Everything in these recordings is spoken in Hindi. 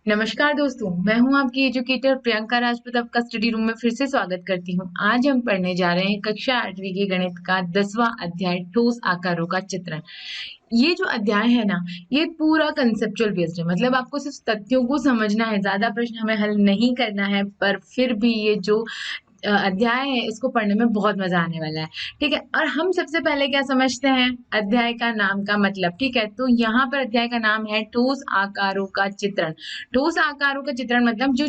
नमस्कार दोस्तों, मैं हूं आपकी एजुकेटर प्रियंका राजपूत। आपका स्टडी रूम में फिर से स्वागत करती हूं। आज हम पढ़ने जा रहे हैं कक्षा 8वीं के गणित का 10वां अध्याय ठोस आकारों का चित्रण। ये जो अध्याय है ना, ये पूरा कंसेप्चुअल बेस्ड है। मतलब आपको सिर्फ तथ्यों को समझना है, ज्यादा प्रश्न हमें हल नहीं करना है। पर फिर भी ये जो अध्याय है, इसको पढ़ने में बहुत मजा आने वाला है। ठीक है, और हम सबसे पहले क्या समझते हैं, अध्याय का नाम का मतलब। ठीक है, तो यहाँ पर अध्याय का नाम है ठोस आकारों का चित्रण। ठोस आकारों का चित्रण मतलब जो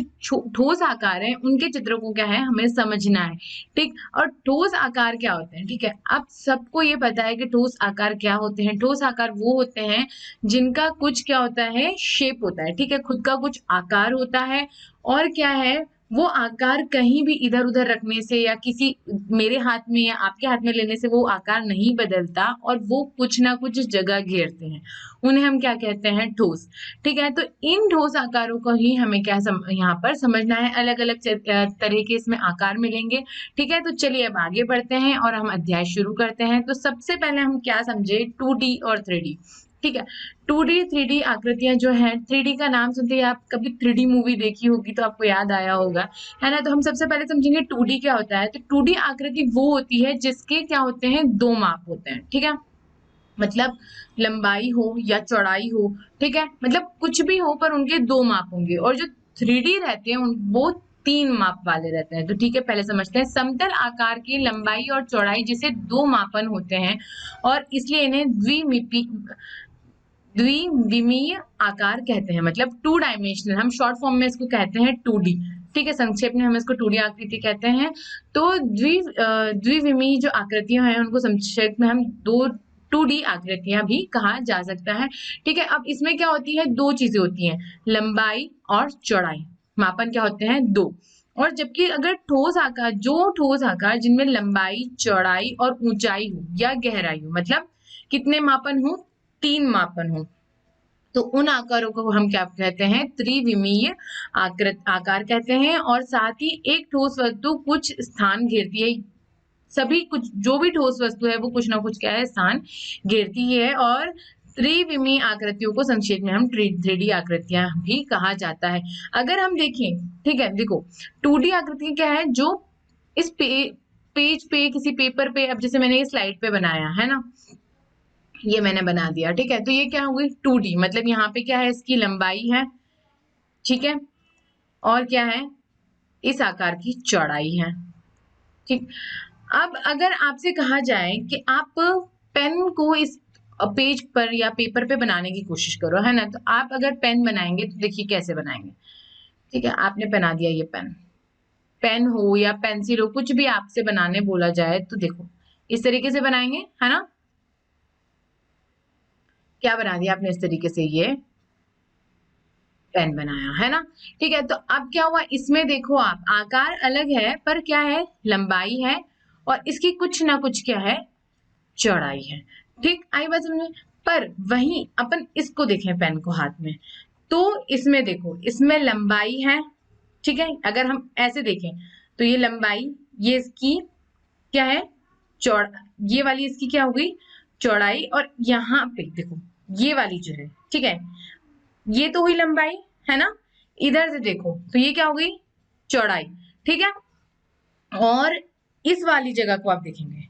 ठोस आकार है, उनके चित्र को क्या है हमें समझना है। ठीक, और ठोस आकार क्या होते हैं। ठीक है, अब सबको ये पता है कि ठोस आकार क्या होते हैं। ठोस आकार वो होते हैं जिनका कुछ क्या होता है, शेप होता है। ठीक है, खुद का कुछ आकार होता है, और क्या है, वो आकार कहीं भी इधर उधर रखने से या किसी मेरे हाथ में या आपके हाथ में लेने से वो आकार नहीं बदलता, और वो कुछ ना कुछ जगह घेरते हैं। उन्हें हम क्या कहते हैं, ठोस। ठीक है, तो इन ठोस आकारों को ही हमें क्या यहाँ पर समझना है। अलग अलग तरह के इसमें आकार मिलेंगे। ठीक है, तो चलिए अब आगे बढ़ते हैं और हम अध्याय शुरू करते हैं। तो सबसे पहले हम क्या समझे, 2D और 3D। ठीक है, 2D 3D आकृतियां जो है, 3D का नाम सुनते ही आप कभी 3D मूवी देखी होगी तो आपको याद आया होगा, है ना। तो हम सबसे पहले समझेंगे 2D क्या होता है। तो 2D आकृति वो होती है जिसके क्या होते हैं, दो माप होते हैं। ठीक है, मतलब लंबाई हो या चौड़ाई हो। ठीक है, मतलब कुछ भी हो पर उनके दो माप होंगे। और जो 3D रहते हैं वो तीन माप वाले रहते हैं। तो ठीक है, पहले समझते हैं। समतल आकार की लंबाई और चौड़ाई जिसे दो मापन होते हैं, और इसलिए इन्हें द्विविमीय आकार कहते हैं। मतलब 2 डायमेंशनल, हम शॉर्ट फॉर्म में इसको कहते हैं 2D। ठीक है, संक्षेप में हम इसको 2D आकृति कहते हैं। तो द्विविमीय जो आकृतियां हैं, उनको संक्षेप में हम दो 2D आकृतियां भी कहा जा सकता है। ठीक है, अब इसमें क्या होती है, दो चीजें होती हैं, लंबाई और चौड़ाई। मापन क्या होते हैं, दो। और जबकि अगर ठोस आकार जिनमें लंबाई, चौड़ाई और ऊंचाई हो या गहराई हो, मतलब कितने मापन हो, तीन मापन हो, तो उन आकारों को हम क्या कहते हैं, त्रिविमीय आकार कहते हैं। और साथ ही एक ठोस वस्तु कुछ स्थान घेरती है। सभी कुछ जो भी ठोस वस्तु है वो कुछ ना कुछ क्या है, स्थान घेरती है। और त्रिविमीय आकृतियों को संक्षेप में हम 3D आकृतियां भी कहा जाता है। अगर हम देखें, ठीक है, देखो 2D आकृति क्या है, जो इस पेज पे, किसी पेपर पे, अब जैसे मैंने ये स्लाइड पे बनाया है ना, ये मैंने बना दिया। ठीक है, तो ये क्या हुई, 2D। मतलब यहाँ पे क्या है, इसकी लंबाई है। ठीक है, और क्या है, इस आकार की चौड़ाई है। ठीक, अब अगर आपसे कहा जाए कि आप पेन को इस पेज पर या पेपर पे बनाने की कोशिश करो, है ना, तो आप अगर पेन बनाएंगे तो देखिए कैसे बनाएंगे। ठीक है, आपने बना दिया ये पेन। पेन हो या पेंसिल हो, कुछ भी आपसे बनाने बोला जाए तो देखो इस तरीके से बनाएंगे, है ना। क्या बना दिया आपने, इस तरीके से ये पेन बनाया, है ना। ठीक है, तो अब क्या हुआ, इसमें देखो आप, आकार अलग है पर क्या है, लंबाई है, और इसकी कुछ ना कुछ क्या है, चौड़ाई है। ठीक, आई बात समझ में। पर वहीं अपन इसको देखें, पेन को हाथ में, तो इसमें देखो, इसमें लंबाई है। ठीक है, अगर हम ऐसे देखें तो ये लंबाई, ये इसकी क्या है, चौड़ ये वाली इसकी क्या हो गई, चौड़ाई। और यहाँ पे देखो, ये वाली जो है, ठीक है, ये तो हुई लंबाई, है ना। इधर से देखो तो ये क्या हो गई, चौड़ाई। ठीक है, और इस वाली जगह को आप देखेंगे,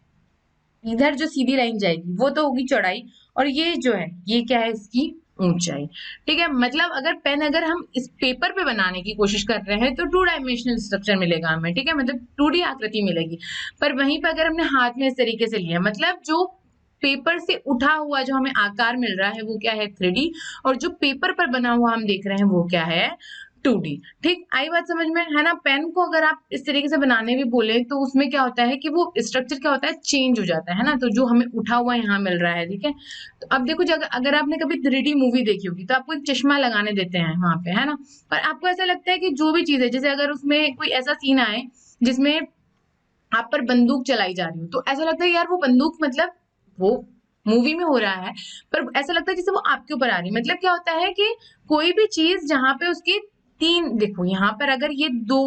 इधर जो सीधी लाइन जाएगी वो तो होगी चौड़ाई, और ये जो है ये क्या है, इसकी ऊंचाई। ठीक है, मतलब अगर पेन अगर हम इस पेपर पे बनाने की कोशिश कर रहे हैं तो 2 डायमेंशनल स्ट्रक्चर मिलेगा हमें। ठीक है, मतलब 2D आकृति मिलेगी। पर वहीं पर अगर हमने हाथ में इस तरीके से लिया, मतलब जो पेपर से उठा हुआ जो हमें आकार मिल रहा है वो क्या है, 3D। और जो पेपर पर बना हुआ हम देख रहे हैं वो क्या है, 2D। ठीक, आई बात समझ में, है ना। पेन को अगर आप इस तरीके से बनाने भी बोले तो उसमें क्या होता है कि वो स्ट्रक्चर क्या होता है, चेंज हो जाता है ना। तो जो हमें उठा हुआ यहाँ मिल रहा है, ठीक है। तो अब देखो, अगर आपने कभी 3D मूवी देखी होगी तो आपको एक चश्मा लगाने देते हैं वहां पे, है ना। पर आपको ऐसा लगता है कि जो भी चीज है, जैसे अगर उसमें कोई ऐसा सीन आए जिसमें आप पर बंदूक चलाई जा रही हो, तो ऐसा लगता है यार वो बंदूक, मतलब वो मूवी में हो रहा है, पर ऐसा लगता है जैसे वो आपके ऊपर आ रही है। मतलब क्या होता है कि कोई भी चीज जहां पे उसकी तीन, देखो यहाँ पर अगर ये दो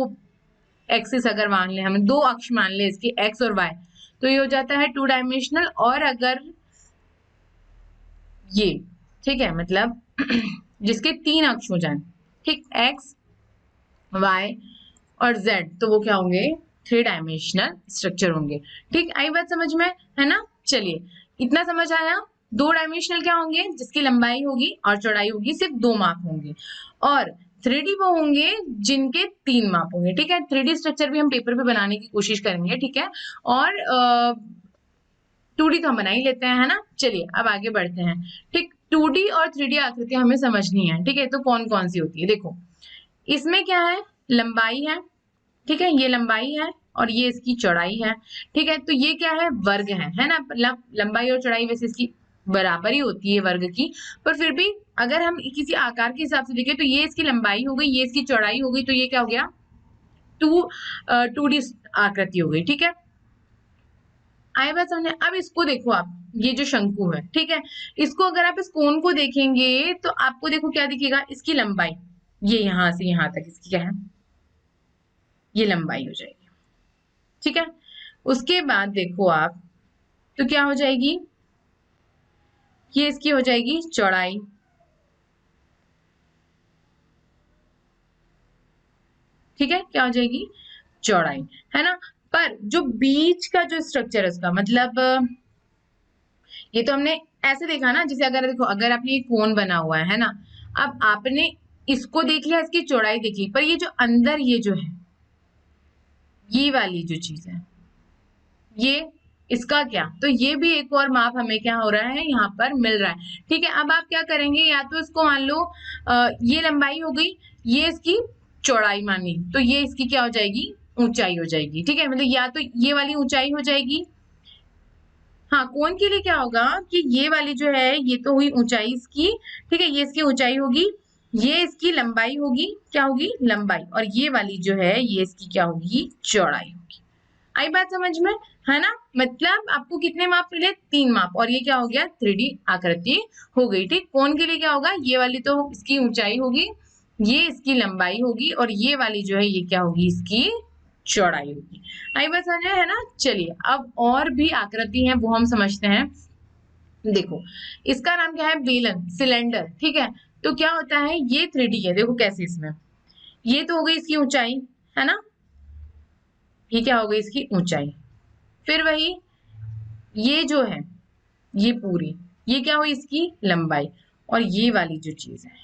एक्सिस अगर मान ले, हम दो अक्ष मान ले इसके, एक्स और वाई, तो ये हो जाता है 2 डायमेंशनल। और अगर ये, ठीक है, मतलब जिसके तीन अक्ष हो जाए, ठीक, एक्स वाई और जेड, तो वो क्या होंगे, 3 डायमेंशनल स्ट्रक्चर होंगे। ठीक, आई बात समझ में, है ना। चलिए, इतना समझ आया। 2 डायमेंशनल क्या होंगे, जिसकी लंबाई होगी और चौड़ाई होगी, सिर्फ 2 माप होंगे। और 3D वो होंगे जिनके 3 माप होंगे। ठीक है, 3D स्ट्रक्चर भी हम पेपर पे बनाने की कोशिश करेंगे। ठीक है, और 2D तो हम बना ही लेते हैं, है ना। चलिए अब आगे बढ़ते हैं। ठीक, 2D और 3D आकृति हमें समझनी है। ठीक है, तो कौन कौन सी होती है, देखो इसमें क्या है, लंबाई है। ठीक है, ये लंबाई है और ये इसकी चौड़ाई है। ठीक है, तो ये क्या है, वर्ग है ना। लंबाई और चौड़ाई वैसे इसकी बराबर ही होती है वर्ग की, पर फिर भी अगर हम किसी आकार के हिसाब से देखें तो ये इसकी लंबाई हो गई, ये इसकी चौड़ाई हो गई, तो ये क्या हो गया, 2D आकृति हो गई। ठीक है, आए बात समझे। अब इसको देखो आप, ये जो शंकु है, ठीक है, इसको अगर आप इस कोण को देखेंगे तो आपको देखो क्या दिखेगा, इसकी लंबाई, ये यहां से यहां तक इसकी क्या है, ये लंबाई हो जाएगी। ठीक है, उसके बाद देखो आप, तो क्या हो जाएगी, ये इसकी हो जाएगी चौड़ाई। ठीक है, क्या हो जाएगी, चौड़ाई, है ना। पर जो बीच का जो स्ट्रक्चर है उसका मतलब, ये तो हमने ऐसे देखा ना, जैसे अगर देखो, अगर आपने ये कोन बना हुआ है ना, अब आपने इसको देख लिया, इसकी चौड़ाई देख ली, पर ये जो अंदर ये जो है, ये वाली जो चीज है, ये इसका क्या, तो ये भी एक और माप हमें क्या हो रहा है, यहाँ पर मिल रहा है। ठीक है, अब आप क्या करेंगे, या तो इसको मान लो ये लंबाई हो गई, ये इसकी चौड़ाई मानी, तो ये इसकी क्या हो जाएगी, ऊंचाई हो जाएगी। ठीक है, मतलब या तो ये वाली ऊंचाई हो जाएगी, हाँ कोन के लिए क्या होगा कि ये वाली जो है, ये तो हुई ऊंचाई इसकी। ठीक है, ये इसकी ऊंचाई होगी, ये इसकी लंबाई होगी, क्या होगी, लंबाई, और ये वाली जो है, ये इसकी क्या होगी, चौड़ाई होगी। आई बात समझ में, है ना। मतलब आपको कितने माप मिले, 3 माप, और ये क्या हो गया, 3D आकृति हो गई। ठीक, कोन के लिए क्या होगा, ये वाली तो इसकी ऊंचाई होगी, ये इसकी लंबाई होगी, और ये वाली जो है, ये क्या होगी, इसकी चौड़ाई होगी। आई बात समझ में, है ना। चलिए अब और भी आकृति है वो हम समझते हैं। देखो, इसका नाम क्या है, बेलन, सिलेंडर। ठीक है, तो क्या होता है, ये 3D है, देखो कैसे, इसमें ये तो हो गई इसकी ऊंचाई, है ना, ये क्या हो गई, इसकी ऊंचाई। फिर वही ये जो है, ये पूरी, ये क्या हुई, इसकी लंबाई, और ये वाली जो चीज है,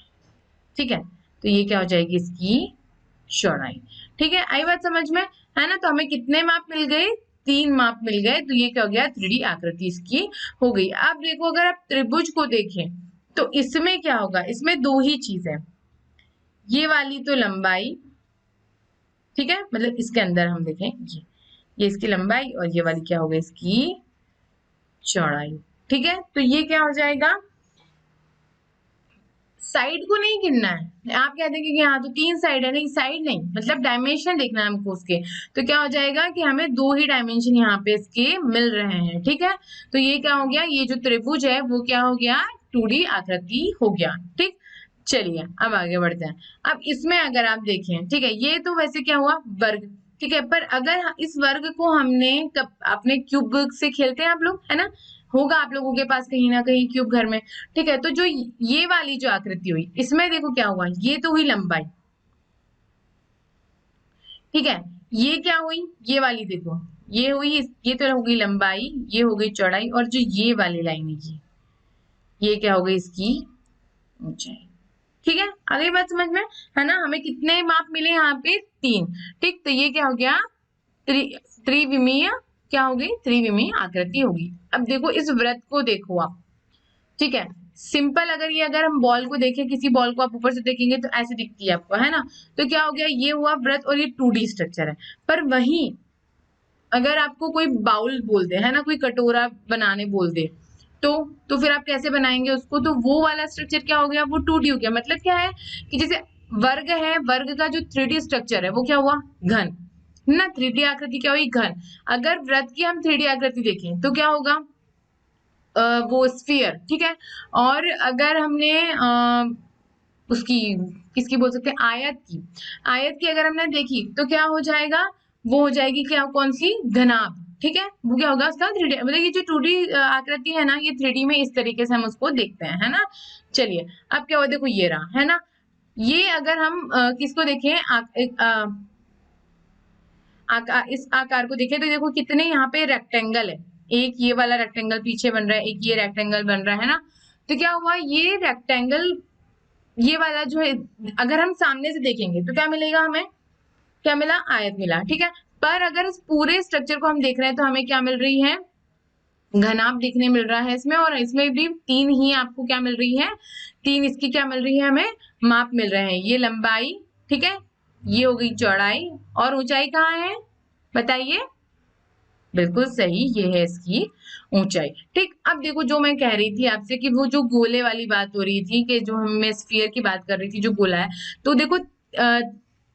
ठीक है, तो ये क्या हो जाएगी, इसकी चौड़ाई। ठीक है, आई बात समझ में, है ना। तो हमें कितने माप मिल गए, 3 माप मिल गए, तो ये क्या हो गया, 3D आकृति इसकी हो गई। अब देखो, अगर आप त्रिभुज को देखें तो इसमें क्या होगा, इसमें 2 ही चीज है, ये वाली तो लंबाई, ठीक है, मतलब इसके अंदर हम देखें, ये इसकी लंबाई, और ये वाली क्या होगा, इसकी चौड़ाई। ठीक है, तो ये क्या हो जाएगा, साइड को नहीं गिनना है। आप कहते हैं कि हाँ तो 3 साइड है, नहीं साइड नहीं, मतलब डायमेंशन देखना है हमको उसके। तो क्या हो जाएगा कि हमें 2 ही डायमेंशन यहाँ पे इसके मिल रहे हैं। ठीक है, तो ये क्या हो गया, ये जो त्रिभुज है वो क्या हो गया, 2D आकृति हो गया। ठीक, चलिए अब आगे बढ़ते हैं। अब इसमें अगर आप देखें, ठीक है, ये तो वैसे क्या हुआ, वर्ग। ठीक है, पर अगर इस वर्ग को हमने अपने क्यूब से खेलते हैं आप लोग, है ना, होगा आप लोगों के पास कहीं ना कहीं क्यूब घर में। ठीक है, तो जो ये वाली जो आकृति हुई, इसमें देखो क्या हुआ, ये तो हुई लंबाई, ठीक है, ये क्या हुई, ये वाली देखो, ये हुई, ये तो हो गई लंबाई, ये हो गई चौड़ाई, और जो ये वाली लाइन है, ये क्या हो गई, इसकी ऊंचाई। ठीक है, अगली बात समझ में, है ना। हमें कितने माप मिले यहाँ पे, 3। ठीक, तो ये क्या हो गया, त्रिविमीय, क्या हो गई, त्रिविमीय आकृति होगी। अब देखो इस वृत्त को देखो आप, ठीक है, सिंपल अगर ये, अगर हम बॉल को देखें, किसी बॉल को आप ऊपर से देखेंगे तो ऐसे दिखती है आपको, है ना। तो क्या हो गया, ये हुआ वृत्त, और ये 2D स्ट्रक्चर है। पर वही अगर आपको कोई बाउल बोल दे, है ना, कोई कटोरा बनाने बोल दे, तो फिर आप कैसे बनाएंगे उसको, तो वो वाला स्ट्रक्चर क्या हो गया, वो 2D हो गया। मतलब क्या है कि जैसे वर्ग है, वर्ग का जो 3D स्ट्रक्चर है वो क्या हुआ, घन, ना 3D आकृति क्या हुई, घन। अगर वृत्त की हम 3D आकृति देखें तो क्या होगा, वो स्फीयर। ठीक है, और अगर हमने उसकी किसकी बोल सकते हैं, आयत की, आयत की अगर हमने देखी तो क्या हो जाएगा, वो हो जाएगी क्या, कौन सी, घनाभ। ठीक है, वो क्या होगा उसका 3D, मतलब ये जो 2D आकृति है ना, ये 3D में इस तरीके से हम उसको देखते हैं, है ना। चलिए अब क्या हुआ, देखो ये रहा, है ना, ये अगर हम किसको देखें इस आकार को देखें तो देखो कितने यहाँ पे रेक्टेंगल है। एक ये वाला रेक्टेंगल पीछे बन रहा है, एक ये रेक्टेंगल बन रहा है ना। तो क्या हुआ, ये रेक्टेंगल ये वाला जो है अगर हम सामने से देखेंगे तो क्या मिलेगा हमें, क्या मिला, आयत मिला, ठीक है। पर अगर इस पूरे स्ट्रक्चर को हम देख रहे हैं तो हमें क्या मिल रही है, घनाभ देखने मिल रहा है इसमें। और इसमें भी तीन ही आपको क्या मिल रही है, तीन इसकी क्या मिल रही है, हमें माप मिल रहे हैं। ये लंबाई, ठीक है, ये हो गई चौड़ाई, और ऊंचाई कहाँ है बताइए, बिल्कुल सही, ये है इसकी ऊंचाई। ठीक, अब देखो जो मैं कह रही थी आपसे कि वो जो गोले वाली बात हो रही थी, कि जो मैं स्फीयर की बात कर रही थी जो गोला है, तो देखो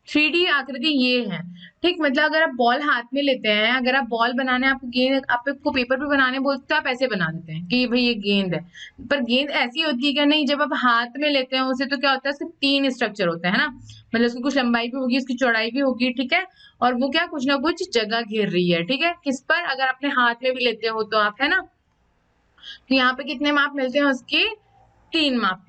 3D आकृति ये है। ठीक, मतलब अगर आप बॉल हाथ में लेते हैं, अगर आप बॉल बनाने आपको गेंद आपको पेपर पे बनाने बोलते तो आप ऐसे बना देते हैं कि भाई ये गेंद है। पर गेंद ऐसी होती है क्या, नहीं, जब आप हाथ में लेते हैं उसे तो क्या होता है, उसके तीन स्ट्रक्चर होते हैं ना, मतलब उसकी कुछ लंबाई भी होगी, उसकी चौड़ाई भी होगी, ठीक है, और वो क्या कुछ ना कुछ जगह घेर रही है, ठीक है, किस पर, अगर अपने हाथ में भी लेते हो तो आप, है ना। तो यहाँ पे कितने माप मिलते हैं उसके, तीन माप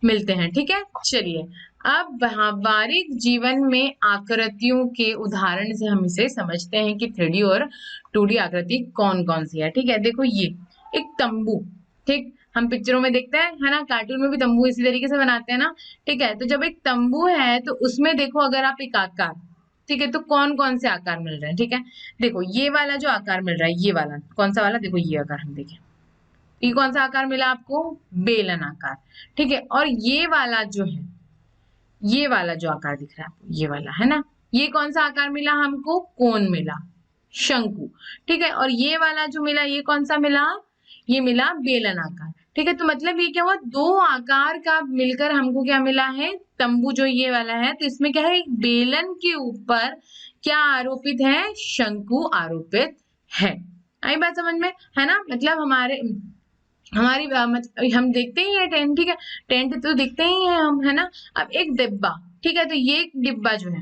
मिलते हैं, ठीक है। चलिए, अब व्यावहारिक जीवन में आकृतियों के उदाहरण से हम इसे समझते हैं कि 3D और 2D आकृति कौन कौन सी है। ठीक है, देखो ये एक तंबू, ठीक, हम पिक्चरों में देखते हैं, है ना, कार्टून में भी तंबू इसी तरीके से बनाते हैं ना। ठीक है, तो जब एक तंबू है तो उसमें देखो अगर आप एक आकार, ठीक है, तो कौन कौन से आकार मिल रहे हैं, ठीक है। देखो ये वाला जो आकार मिल रहा है, ये वाला कौन सा वाला, देखो ये आकार हम देखें, ये कौन सा आकार मिला आपको, बेलन आकार, ठीक है। और ये वाला जो है, ये वाला जो आकार दिख रहा है आपको, ये वाला, है ना, ये कौन सा आकार मिला हमको, कोन मिला, शंकु, ठीक है। और ये वाला जो मिला, ये कौन सा मिला, ये मिला बेलन आकार, ठीक है। तो मतलब ये क्या हुआ, दो आकार का मिलकर हमको क्या मिला है, तंबू जो ये वाला है। तो इसमें क्या है, बेलन के ऊपर क्या आरोपित है, शंकु आरोपित है। आई बात समझ में, है ना। मतलब हमारी हम देखते ही है टेंट, ठीक है, टेंट तो देखते ही है हम, है ना। अब एक डिब्बा, ठीक है, तो ये एक डिब्बा जो है,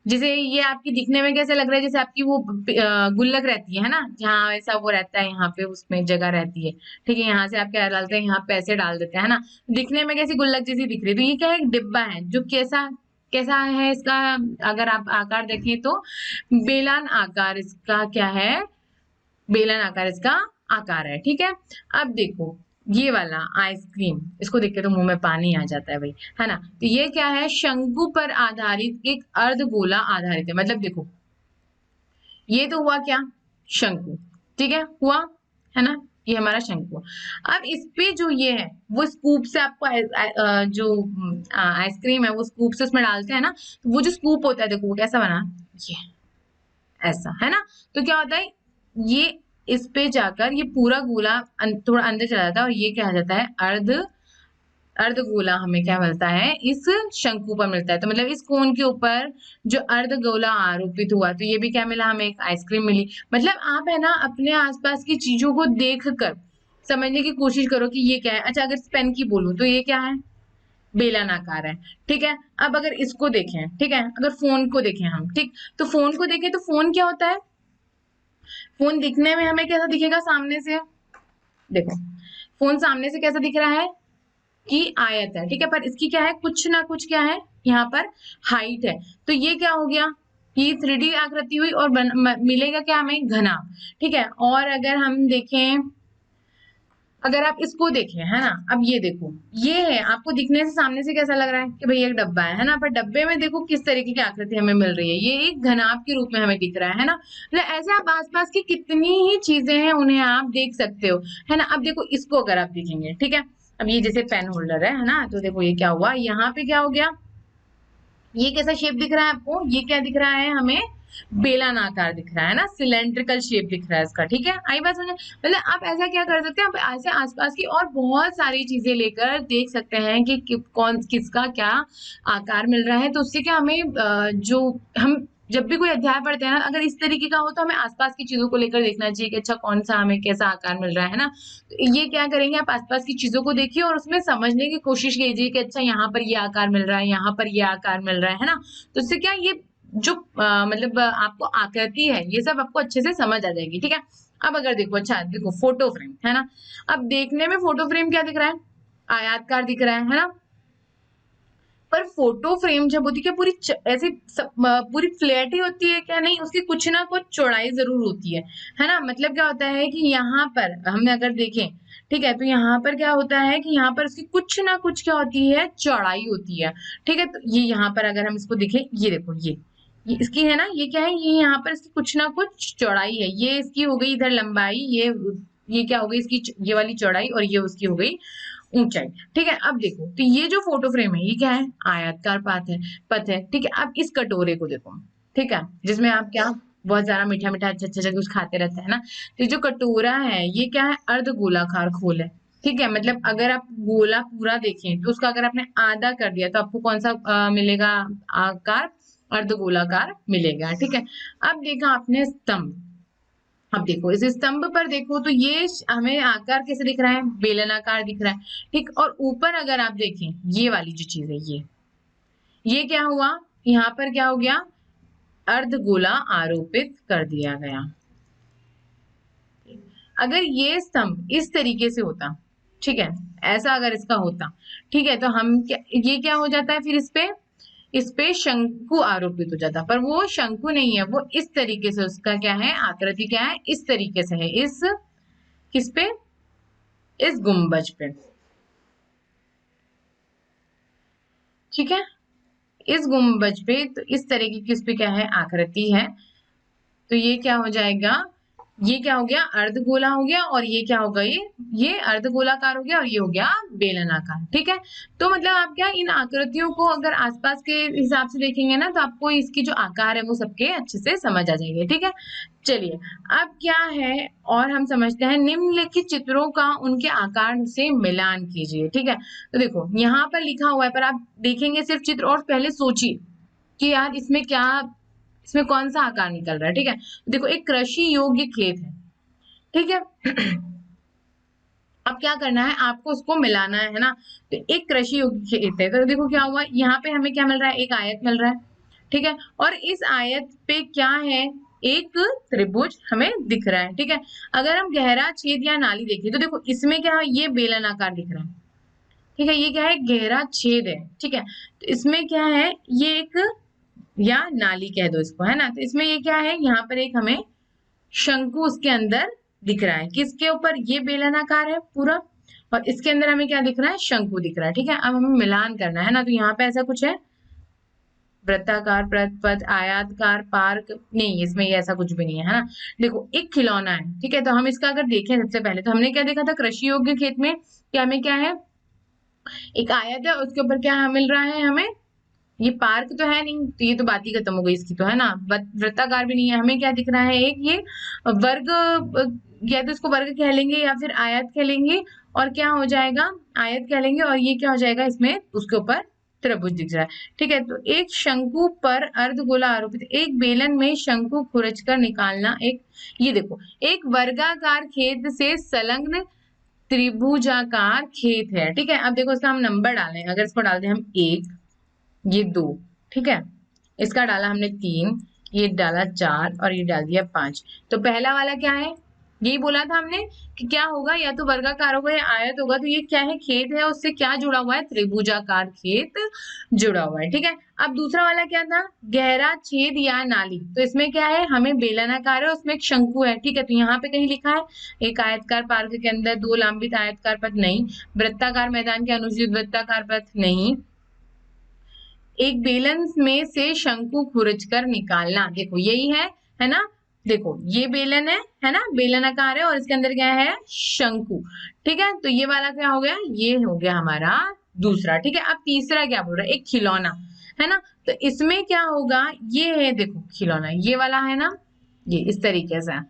जैसे ये आपकी दिखने में कैसे लग रहा है, जैसे आपकी वो गुल्लक रहती है ना, जहाँ ऐसा वो रहता है, यहाँ पे उसमें जगह रहती है, ठीक है, यहाँ से आप क्या डालते हैं, यहाँ पैसे डाल देते हैं, है ना। दिखने में कैसी गुल्लक जैसी दिख रही है, तो ये क्या है, एक डिब्बा है जो कैसा कैसा है इसका, अगर आप आकार देखें तो बेलन आकार इसका क्या है, बेलन आकार इसका आकार है, ठीक है। अब देखो ये वाला आइसक्रीम, इसको देख के तो मुंह में पानी आ जाता है भाई, है ना। तो ये क्या है, शंकु पर आधारित एक अर्धगोला आधारित है। मतलब देखो ये तो हुआ क्या, शंकु, ठीक है, हुआ, है ना, ये हमारा शंकु। अब इस पे जो ये है वो स्कूप से आपको जो आइसक्रीम है वो स्कूप से उसमें डालते हैं ना, तो वो जो स्कूप होता है देखो वो कैसा बना, ये ऐसा, है ना। तो क्या होता है, ये इस पे जाकर ये पूरा गोला थोड़ा अंदर चला जाता है, और ये क्या आ जाता है, अर्धगोला हमें क्या मिलता है, इस शंकु पर मिलता है। तो मतलब इस कोन के ऊपर जो अर्धगोला आरोपित हुआ, तो ये भी क्या मिला हमें, एक आइसक्रीम मिली। मतलब आप, है ना, अपने आसपास की चीजों को देख कर समझने की कोशिश करो कि ये क्या है। अच्छा, अगर पेन की बोलूं तो ये क्या है, बेलनाकार है, ठीक है। अब अगर इसको देखें, ठीक है, अगर फोन को देखें हम, ठीक, तो फोन को देखें तो फोन क्या होता है, फोन दिखने में हमें कैसा दिखेगा, सामने से देखो, फोन सामने से कैसा दिख रहा है कि आयत है, ठीक है, पर इसकी क्या है, कुछ ना कुछ क्या है, यहाँ पर हाइट है। तो ये क्या हो गया, ये 3D आकृति हुई, और मिलेगा क्या हमें, घना, ठीक है। और अगर हम देखें, अगर आप इसको देखें, है ना, अब ये देखो, ये है, आपको दिखने से सामने से कैसा लग रहा है कि भाई एक डब्बा है ना, पर डब्बे में देखो किस तरीके की आकृति हमें मिल रही है, ये एक घनाभ के रूप में हमें दिख रहा है ना। मतलब ऐसे आप आसपास की कितनी ही चीजें हैं उन्हें आप देख सकते हो, है ना। अब देखो इसको अगर आप देखेंगे, ठीक है, अब ये जैसे पेन होल्डर है ना, तो देखो ये क्या हुआ, यहाँ पे क्या हो गया, ये कैसा शेप दिख रहा है आपको, ये क्या दिख रहा है हमें, बेलन आकार दिख रहा है ना, सिलेंड्रिकल शेप दिख रहा है इसका, ठीक है। आई बात समझ, मतलब आप ऐसा क्या कर सकते हैं, आप ऐसे आसपास की और बहुत सारी चीजें लेकर देख सकते हैं कि कौन किसका क्या आकार मिल रहा है। तो उससे क्या हमें जो हम जब भी कोई अध्याय पढ़ते हैं ना, अगर इस तरीके का हो तो हमें आसपास की चीजों को लेकर देखना चाहिए कि अच्छा कौन सा हमें कैसा आकार मिल रहा है ना। तो ये क्या करेंगे, आप आसपास की चीजों को देखिए और उसमें समझने की कोशिश कीजिए कि अच्छा यहाँ पर ये आकार मिल रहा है, यहाँ पर ये आकार मिल रहा है ना। तो इससे क्या ये जो मतलब आपको आकृति है ये सब आपको अच्छे से समझ आ जाएगी, ठीक है। अब अगर देखो, अच्छा देखो फोटो फ्रेम, है ना, अब देखने में फोटो फ्रेम क्या दिख रहा है, आयताकार दिख रहा है ना। पर फोटो फ्रेम जब होती है क्या पूरी ऐसी पूरी फ्लैट ही होती है क्या? नहीं, उसकी कुछ ना कुछ चौड़ाई जरूर होती है ना। मतलब क्या होता है कि यहाँ पर हम अगर देखें, ठीक है, तो यहाँ पर क्या होता है कि यहाँ पर उसकी कुछ ना कुछ क्या होती है, चौड़ाई होती है। ठीक है, तो ये यहाँ पर अगर हम इसको देखें, ये देखो, ये इसकी है ना, ये क्या है, ये यहाँ पर इसकी कुछ ना कुछ चौड़ाई है। ये इसकी हो गई इधर लंबाई, ये क्या हो गई इसकी, ये वाली चौड़ाई, और ये उसकी हो गई ऊंचाई। ठीक है, अब देखो, तो ये जो फोटो फ्रेम है ये क्या है, आयताकार पथ है। ठीक है, अब इस कटोरे को देखो, ठीक है, जिसमें आप क्या बहुत ज्यादा मीठा मीठा अच्छा अच्छा कुछ खाते रहते हैं ना। तो ये जो कटोरा है ये क्या है, अर्ध गोलाकार खोल है। ठीक है, मतलब अगर आप गोला पूरा देखें तो उसका अगर आपने आधा कर दिया तो आपको कौन सा मिलेगा आकार, अर्ध गोलाकार मिलेगा। ठीक है, अब देखा आपने स्तंभ, अब देखो इस स्तंभ पर देखो तो ये हमें आकार कैसे दिख रहा है, बेलनाकार दिख रहा है। ठीक, और ऊपर अगर आप देखें ये वाली जो चीज है, ये क्या हुआ, यहाँ पर क्या हो गया, अर्धगोला आरोपित कर दिया गया। अगर ये स्तंभ इस तरीके से होता, ठीक है, ऐसा अगर इसका होता, ठीक है, तो हम क्या, ये क्या हो जाता है फिर इस पे शंकु आरोपित हो जाता, पर वो शंकु नहीं है, वो इस तरीके से, उसका क्या है, आकृति क्या है, इस तरीके से है, इस किस पे, इस गुंबज पे। ठीक है, इस गुंबज पे, तो इस तरीके की इस पे क्या है, आकृति है। तो ये क्या हो जाएगा, ये क्या हो गया, अर्धगोला हो गया, और ये क्या होगा, ये अर्धगोलाकार हो गया, और ये हो गया बेलनाकार। ठीक है, तो मतलब आप क्या इन आकृतियों को अगर आसपास के हिसाब से देखेंगे ना, तो आपको इसकी जो आकार है वो सबके अच्छे से समझ आ जाएंगे। ठीक है, चलिए अब क्या है, और हम समझते हैं निम्नलिखित चित्रों का उनके आकार से मिलान कीजिए। ठीक है, तो देखो यहाँ पर लिखा हुआ है, पर आप देखेंगे सिर्फ चित्र और पहले सोचिए कि यार इसमें क्या, इसमें कौन सा आकार निकल रहा है। ठीक है, देखो एक कृषि योग्य खेत है। ठीक है, अब क्या करना है, आपको उसको मिलाना है ना। तो एक कृषि योग्य खेत है, तो देखो क्या हुआ, यहाँ पे हमें क्या मिल रहा है, एक आयत मिल रहा है। ठीक है, और इस आयत पे क्या है, एक त्रिभुज हमें दिख रहा है। ठीक है, अगर हम गहरा छेद या नाली देखें तो देखो इसमें क्या है, ये बेलनाकार दिख रहा है। ठीक है, ये क्या है, गहरा छेद है। ठीक है, तो इसमें क्या है, ये एक, या नाली कह दो इसको, है ना। तो इसमें ये क्या है, यहाँ पर एक हमें शंकु उसके अंदर दिख रहा है, किसके ऊपर, ये बेलनाकार है पूरा, और इसके अंदर हमें क्या दिख रहा है, शंकु दिख रहा है। ठीक है, अब हमें मिलान करना है ना, तो यहाँ पे ऐसा कुछ है, वृत्ताकार, पथ, आयताकार, पार्क, नहीं, इसमें ये ऐसा कुछ भी नहीं है, है ना। देखो एक खिलौना है। ठीक है, तो हम इसका अगर देखें, सबसे पहले तो हमने क्या देखा था, कृषि योग्य खेत में क्या हमें क्या है, एक आयत है, उसके ऊपर क्या मिल रहा है हमें, ये पार्क तो है नहीं, तो ये तो बात ही खत्म हो गई इसकी, तो है ना, वृत्ताकार भी नहीं है, हमें क्या दिख रहा है, एक ये वर्ग, या तो इसको वर्ग कह लेंगे या फिर आयत कह लेंगे, और क्या हो जाएगा, आयत कह लेंगे, और ये क्या हो जाएगा, इसमें उसके ऊपर त्रिभुज दिख रहा है। ठीक है, तो एक शंकु पर अर्धगोला आरोपित, एक बेलन में शंकु खुरच कर निकालना, एक, ये देखो एक वर्गाकार खेत से संलग्न त्रिभुजाकार खेत है। ठीक है, अब देखो इसका हम नंबर डालें, अगर इसको डाल दें हम 1, ये 2, ठीक है, इसका डाला हमने 3, ये डाला 4, और ये डाल दिया 5। तो पहला वाला क्या है, यही बोला था हमने कि क्या होगा, या तो वर्गाकार होगा या आयत होगा। तो ये क्या है, खेत है, उससे क्या जुड़ा हुआ है, त्रिभुजाकार खेत जुड़ा हुआ है। ठीक है, अब दूसरा वाला क्या था, गहरा छेद या नाली, तो इसमें क्या है, हमें बेलनाकार है, उसमें एक शंकु है। ठीक है, तो यहाँ पे कहीं लिखा है एक आयतकार पार्क के अंदर 2 लंबित आयतकार पथ, नहीं, वृत्ताकार मैदान के अनुचित वृत्ताकार पथ, नहीं, एक बेलन में से शंकु खुरच कर निकालना, देखो यही है ना। देखो ये बेलन है ना, बेलनाकार है, और इसके अंदर क्या है, शंकु। ठीक है, तो ये वाला क्या हो गया, ये हो गया हमारा दूसरा। ठीक है, अब तीसरा क्या बोल रहा है, एक खिलौना, है ना। तो इसमें क्या होगा, ये है, देखो खिलौना ये वाला है ना, ये इस तरीके से।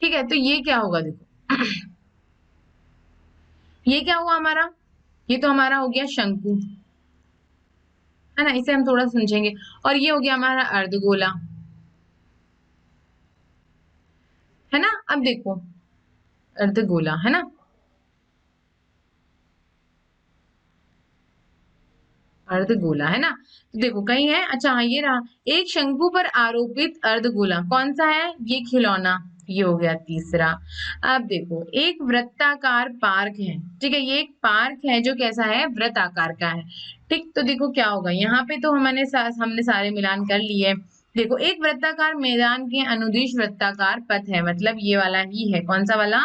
ठीक है, तो ये क्या होगा, देखो ये क्या हुआ हमारा, ये तो हमारा हो गया शंकु, है ना, इसे हम थोड़ा समझेंगे। और ये हो गया हमारा अर्धगोला, है ना। अब देखो अर्धगोला, है ना, अर्धगोला, है ना। तो देखो कहीं है, अच्छा हाँ ये रहा, एक शंकु पर आरोपित अर्धगोला कौन सा है, ये खिलौना, ये हो गया तीसरा। अब देखो एक वृत्ताकार पार्क है, ठीक है, ये एक पार्क है जो कैसा है, वृत्ताकार का है। ठीक, तो देखो क्या होगा, यहाँ पे तो हमने सारे मिलान कर लिए। देखो एक वृत्ताकार मैदान के अनुदिश वृत्ताकार पथ है, मतलब ये वाला ही है, कौन सा वाला,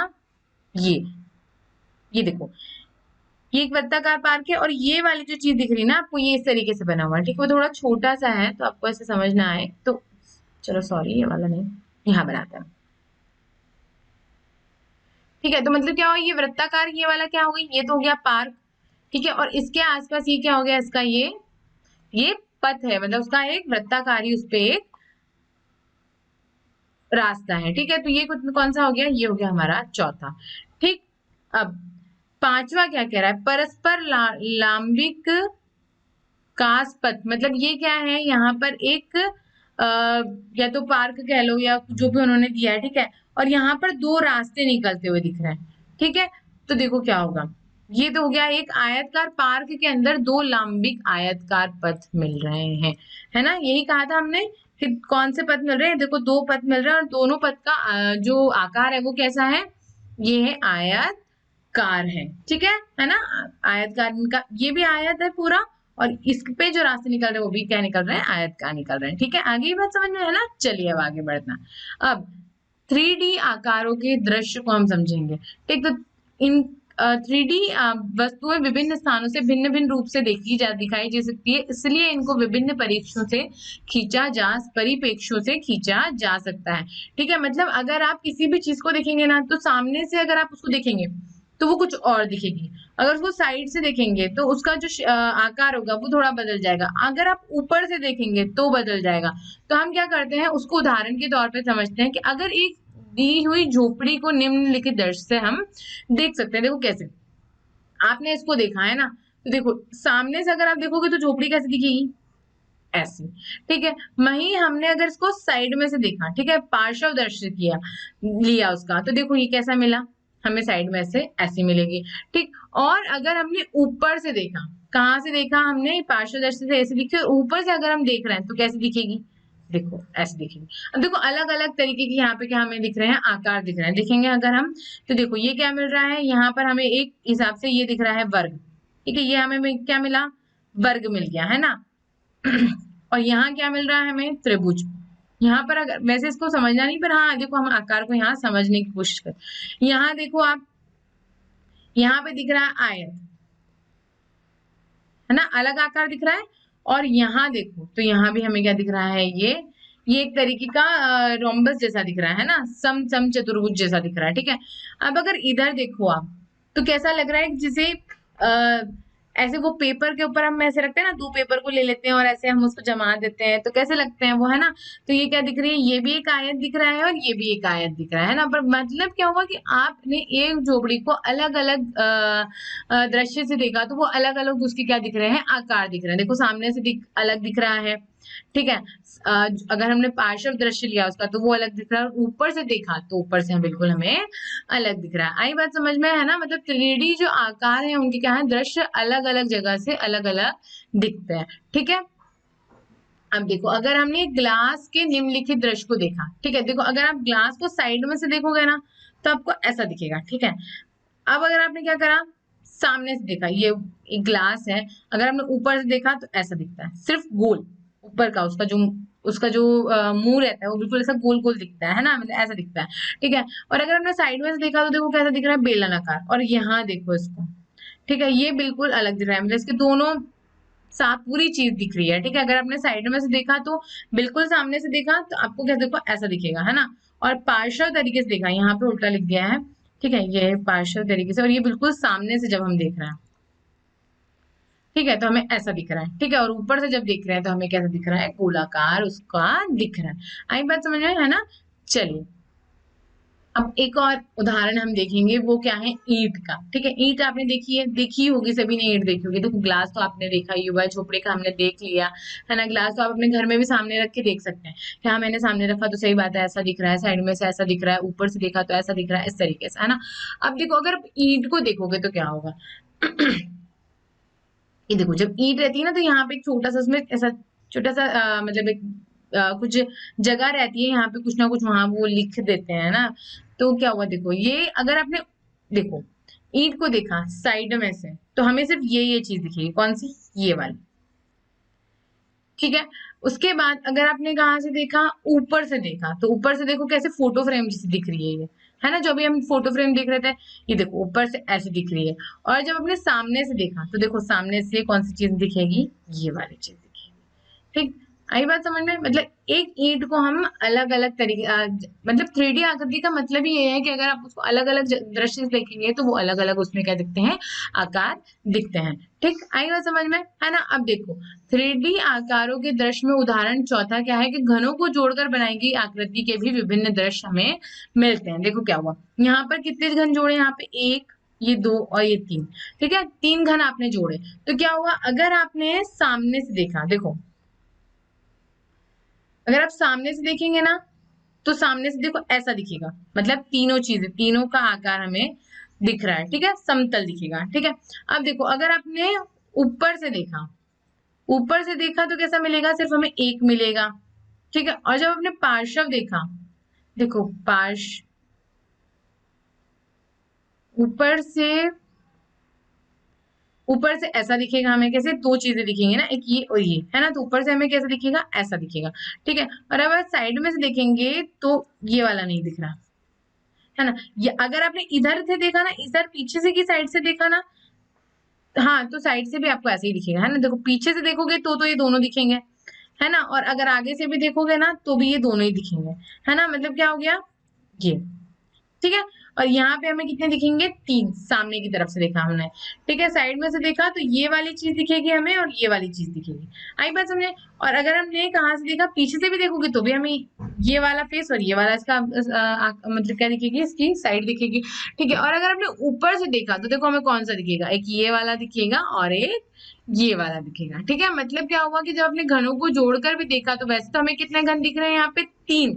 ये देखो ये एक वृत्ताकार पार्क है, और ये वाली जो चीज दिख रही है ना आपको, ये इस तरीके से बना हुआ है। ठीक, वो थोड़ा छोटा सा है तो आपको ऐसे समझ ना आए तो चलो सॉरी, ये वाला नहीं, यहाँ बनाते हैं। ठीक है, तो मतलब क्या हुआ, ये वृत्ताकार, ये वाला क्या हो गई, ये तो हो गया पार्क। ठीक है, और इसके आसपास ये क्या हो गया, इसका ये पथ है, मतलब उसका एक वृत्ताकारी उस पे एक रास्ता है। ठीक है, तो ये कौन सा हो गया, ये हो गया हमारा चौथा। ठीक, अब पांचवा क्या कह रहा है, परस्पर लांबिक कास पथ, मतलब ये क्या है, यहाँ पर एक या तो पार्क कह लो या जो भी उन्होंने दिया है। ठीक है, और यहाँ पर दो रास्ते निकलते हुए दिख रहे हैं। ठीक है, तो देखो क्या होगा, ये तो हो गया एक आयतकार पार्क के अंदर दो लांबिक आयतकार पथ मिल रहे हैं, है ना, यही कहा था हमने कि कौन से पथ मिल रहे हैं, देखो दो पथ मिल रहे हैं और दोनों पथ का जो आकार है वो कैसा है, ये है आयतकार है। ठीक है ना, आयतकार का ये भी आयत है पूरा, और इस पे जो रास्ते निकल रहे हैं वो भी क्या निकल रहे हैं, आयतकार निकल रहे हैं। ठीक है, आगे ये बात समझ में है ना, चलिए अब आगे बढ़ना। अब 3D आकारों के दृश्य को हम समझेंगे। ठीक, तो इन 3D वस्तुएं विभिन्न स्थानों से भिन्न भिन्न रूप से दिखाई जा सकती है, इसलिए इनको विभिन्न परिप्रेक्ष्यों से खींचा जा सकता है। ठीक है, मतलब अगर आप किसी भी चीज को देखेंगे ना, तो सामने से अगर आप उसको देखेंगे तो वो कुछ और दिखेगी, अगर उसको साइड से देखेंगे तो उसका जो आकार होगा वो थोड़ा बदल जाएगा, अगर आप ऊपर से देखेंगे तो बदल जाएगा। तो हम क्या करते हैं, उसको उदाहरण के तौर पे समझते हैं कि अगर एक दी हुई झोपड़ी को निम्नलिखित दृश्य से हम देख सकते हैं। देखो कैसे, आपने इसको देखा है ना, तो देखो सामने से अगर आप देखोगे तो झोपड़ी कैसे दिखेगी, ऐसी। ठीक है, वहीं हमने अगर इसको साइड में से देखा, ठीक है, पार्श्व दृश्य किया लिया उसका, तो देखो ये कैसा मिला, हमें साइड में से ऐसी मिलेगी। ठीक, और अगर हमने ऊपर से देखा, कहाँ से देखा हमने, पार्श्व दृश्य से ऐसे दिखी, और ऊपर से अगर हम देख रहे हैं तो कैसी दिखेगी, देखो ऐसे दिखेगी। अब देखो अलग अलग तरीके की यहाँ पे क्या हमें दिख रहे हैं, आकार दिख रहे हैं, दिखेंगे अगर हम, तो देखो ये क्या मिल रहा है, यहाँ पर हमें एक हिसाब से ये दिख रहा है वर्ग। ठीक है, ये हमें क्या मिला, वर्ग मिल गया है ना। और यहाँ क्या मिल रहा है हमें, त्रिभुज। यहाँ पर अगर वैसे इसको समझना नहीं, पर हाँ देखो हम आकार को यहाँ समझने की कोशिश कर, यहाँ देखो आप, यहाँ पे दिख रहा है आयत, है ना, अलग आकार दिख रहा है। और यहाँ देखो तो यहाँ भी हमें क्या दिख रहा है, ये एक तरीके का रोम्बस जैसा दिख रहा है ना, सम चतुर्भुज जैसा दिख रहा है। ठीक है, अब अगर इधर देखो आप, तो कैसा लग रहा है, जैसे ऐसे वो पेपर के ऊपर हम ऐसे रखते हैं ना, दो पेपर को ले लेते हैं और ऐसे हम उसको जमा देते हैं, तो कैसे लगते हैं वो, है ना। तो ये क्या दिख रही है, ये भी एक आयत दिख रहा है और ये भी एक आयत दिख रहा है ना, पर मतलब क्या हुआ कि आपने एक झोपड़ी को अलग अलग दृश्य से देखा, तो वो अलग अलग उसके क्या दिख रहे हैं, आकार दिख रहे हैं। देखो सामने से अलग दिख रहा है, ठीक है, अगर हमने पार्श्व दृश्य लिया उसका तो वो अलग दिख रहा है, और ऊपर से देखा तो ऊपर से बिल्कुल हमें अलग दिख रहा है। आई बात समझ में, है ना, मतलब 3D जो आकार है उनके क्या है, दृश्य अलग अलग जगह से अलग अलग दिखते हैं। ठीक है, अब देखो अगर हमने ग्लास के निम्नलिखित दृश्य को देखा, ठीक है, देखो अगर आप ग्लास को साइड में से देखोगे ना तो आपको ऐसा दिखेगा। ठीक है, अब अगर आपने क्या करा, सामने से देखा, ये एक ग्लास है, अगर हमने ऊपर से देखा तो ऐसा दिखता है, सिर्फ गोल ऊपर का, उसका जो मुंह रहता है वो बिल्कुल ऐसा गोल गोल दिखता है ना, मतलब ऐसा दिखता है। ठीक है, और अगर हमने साइड में से देखा तो देखो कैसा दिख रहा है, बेलन आकार, और यहाँ देखो इसको, ठीक है, ये बिल्कुल अलग दिख रहा है, मतलब इसके दोनों साथ पूरी चीज दिख रही है। ठीक है, अगर आपने साइड में से देखा तो बिल्कुल, सामने से देखा तो आपको क्या देखो, ऐसा दिखेगा, है ना, और पार्श्व तरीके से देखा, यहाँ पे उल्टा लिख दिया है। ठीक है, ये पार्श्व तरीके से, और ये बिल्कुल सामने से जब हम देख रहे हैं, ठीक है, तो हमें ऐसा दिख रहा है। ठीक है, और ऊपर से जब देख रहे हैं तो हमें कैसा दिख रहा है, गोलाकार उसका दिख रहा है। आई बात समझ में, है ना। चलिए अब एक और उदाहरण हम देखेंगे, वो क्या है, ईंट का। ठीक है, ईंट आपने देखी होगी, सभी ने ईंट देखी होगी। देखो ग्लास तो आपने देखा ही हुआ है, झोपड़ी का हमने देख लिया, है ना। ग्लास तो आप अपने घर में भी सामने रख के देख सकते हैं कि हाँ मैंने सामने रखा तो सही बात है, ऐसा दिख रहा है, साइड में से ऐसा दिख रहा है, ऊपर से देखा तो ऐसा दिख रहा है, इस तरीके से, है ना। अब देखो अगर ईंट को देखोगे तो क्या होगा ये देखो जब ईंट रहती है ना, तो यहाँ पे एक छोटा सा उसमें ऐसा छोटा सा मतलब एक कुछ जगह रहती है यहाँ पे, कुछ ना कुछ वहां वो लिख देते हैं ना। तो क्या हुआ, देखो ये अगर आपने देखो ईंट को देखा साइड में से तो हमें सिर्फ ये चीज दिखेगी, कौन सी, ये वाली, ठीक है। उसके बाद अगर आपने कहाँ से देखा, ऊपर से देखा, तो ऊपर से देखो कैसे फोटो फ्रेम जैसी दिख रही है ये, है ना, जो अभी हम फोटो फ्रेम देख रहे थे, ये देखो ऊपर से ऐसे दिख रही है। और जब आपने सामने से देखा तो देखो सामने से कौन सी चीज दिखेगी, ये वाली चीज दिखेगी, ठीक। आई बात समझ में, मतलब एक ईंट को हम अलग अलग तरीके मतलब 3D आकृति का मतलब ही ये है कि अगर आप उसको अलग अलग दृश्य से देखेंगे तो वो अलग अलग उसमें क्या दिखते हैं, आकार दिखते हैं, ठीक। आई बात समझ में, है ना। अब देखो 3D आकारों के दृश्य में उदाहरण चौथा क्या है कि घनों को जोड़कर बनाई गई आकृति के भी विभिन्न दृश्य हमें मिलते हैं। देखो क्या हुआ, यहाँ पर कितने घन जोड़े, यहाँ पे एक, ये दो और ये तीन, ठीक है, तीन घन आपने जोड़े। तो क्या हुआ, अगर आपने सामने से देखा, देखो अगर आप सामने से देखेंगे ना तो सामने से देखो ऐसा दिखेगा, मतलब तीनों चीजें, तीनों का आकार हमें दिख रहा है, ठीक है, समतल दिखेगा, ठीक है। अब देखो अगर आपने ऊपर से देखा, ऊपर से देखा तो कैसा मिलेगा, सिर्फ हमें एक मिलेगा, ठीक है। और जब आपने पार्श्व देखा, देखो पार्श्व, ऊपर से, ऊपर से ऐसा दिखेगा हमें, कैसे, दो चीजें दिखेंगी ना, एक ये और ये, है ना, तो ऊपर से हमें कैसा दिखेगा, ऐसा दिखेगा, ठीक है। और अब साइड में से देखेंगे तो ये वाला नहीं दिख रहा, है ना। ये अगर आपने इधर से देखा ना, इधर पीछे से की साइड से देखा ना, हाँ, तो साइड से भी आपको ऐसे ही दिखेगा, है ना। देखो पीछे से देखोगे तो ये दोनों दिखेंगे, है ना, और अगर आगे से भी देखोगे ना तो भी ये दोनों ही दिखेंगे, है ना। मतलब क्या हो गया, ये, ठीक है। और यहाँ पे हमें कितने दिखेंगे, तीन, सामने की तरफ से देखा हमने, ठीक है। साइड में से देखा तो ये वाली चीज दिखेगी हमें और ये वाली चीज दिखेगी, आई बात समझे। और अगर हमने कहाँ से देखा, पीछे से भी देखोगे तो भी हमें ये वाला फेस और ये वाला इसका मतलब क्या दिखेगी, इसकी साइड दिखेगी, ठीक है। और अगर हमने ऊपर से देखा तो देखो हमें कौन सा दिखेगा, एक ये वाला दिखेगा और एक ये वाला दिखेगा, ठीक है। मतलब क्या हुआ कि जब अपने घनों को जोड़कर भी देखा तो वैसे तो हमें कितने घन दिख रहे हैं, यहाँ पे तीन,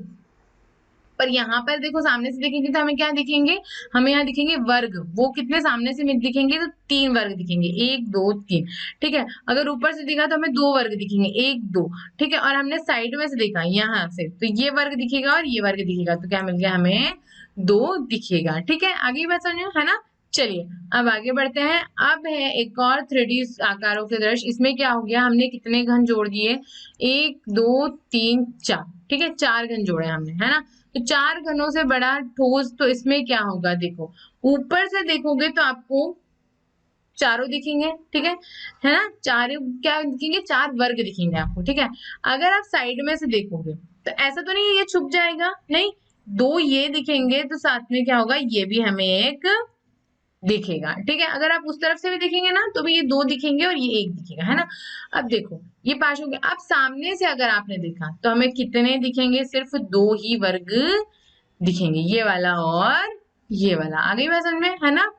पर यहाँ पर देखो सामने से देखेंगे तो हमें क्या दिखेंगे, हमें यहाँ दिखेंगे वर्ग, वो कितने सामने से दिखेंगे, तो तीन वर्ग दिखेंगे, एक दो तीन, ठीक है। अगर ऊपर से दिखा तो हमें दो वर्ग दिखेंगे, एक दो, ठीक है। और हमने साइड में से देखा यहाँ से तो ये वर्ग दिखेगा और ये वर्ग दिखेगा, तो क्या मिल गया हमें, दो दिखेगा, ठीक है। आगे की बात समझो, है ना। चलिए अब आगे बढ़ते हैं। अब है एक और 3D आकारों के दृश्य, इसमें क्या हो गया, हमने कितने घन जोड़ दिए, एक दो तीन चार, ठीक है, चार घन जोड़े हमने, है ना। तो चार घनों से बड़ा ठोस, तो इसमें क्या होगा, देखो ऊपर से देखोगे तो आपको चारों दिखेंगे, ठीक है ना, चार क्या दिखेंगे, चार वर्ग दिखेंगे आपको, ठीक है। अगर आप साइड में से देखोगे तो ऐसा तो नहीं है ये छुप जाएगा, नहीं, दो ये दिखेंगे तो साथ में क्या होगा, ये भी हमें एक दिखेगा, ठीक है। अगर आप उस तरफ से भी देखेंगे ना तो भी ये दो दिखेंगे और ये एक दिखेगा, है ना। अब देखो ये पास हो गया। अब सामने से अगर आपने देखा तो हमें कितने दिखेंगे, सिर्फ दो ही वर्ग दिखेंगे, ये वाला और ये वाला, आगे बात समझ में, है ना।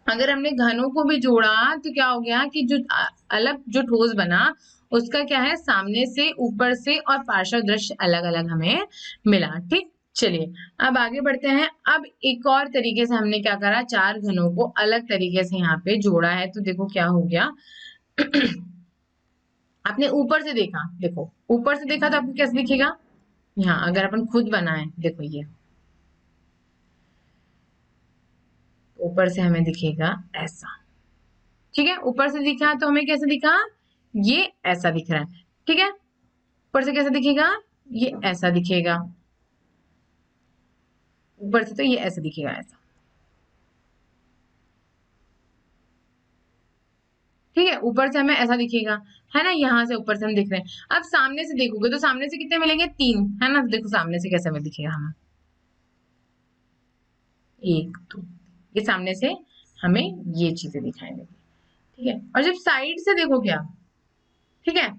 अगर हमने घनों को भी जोड़ा तो क्या हो गया कि जो अलग जो ठोस बना उसका क्या है, सामने से, ऊपर से और पार्श्व दृश्य अलग अलग हमें मिला, ठीक। चलिए अब आगे बढ़ते हैं। अब एक और तरीके से हमने क्या करा, चार घनों को अलग तरीके से यहाँ पे जोड़ा है, तो देखो क्या हो गया आपने ऊपर से देखा, देखो ऊपर से देखा तो आपको कैसे दिखेगा, यहाँ अगर अपन खुद बनाए, देखो ये ऊपर से हमें दिखेगा ऐसा, ठीक है। ऊपर से दिखा तो हमें कैसे दिखा, ये ऐसा दिख रहा है, ठीक है। ऊपर से कैसा दिखेगा, ये ऐसा दिखेगा, ऊपर से तो ये ऐसे दिखेगा, ऐसा, ठीक है। ऊपर से हमें ऐसा दिखेगा, है ना, यहाँ से ऊपर से हम दिख रहे हैं। अब सामने से देखोगे तो सामने से कितने मिलेंगे, तीन, है ना। देखो सामने से कैसे हमें दिखेगा, हमें एक दो, ये सामने से हमें ये चीजें दिखाई देंगी, ठीक है। और जब साइड से देखोगे आप, ठीक है,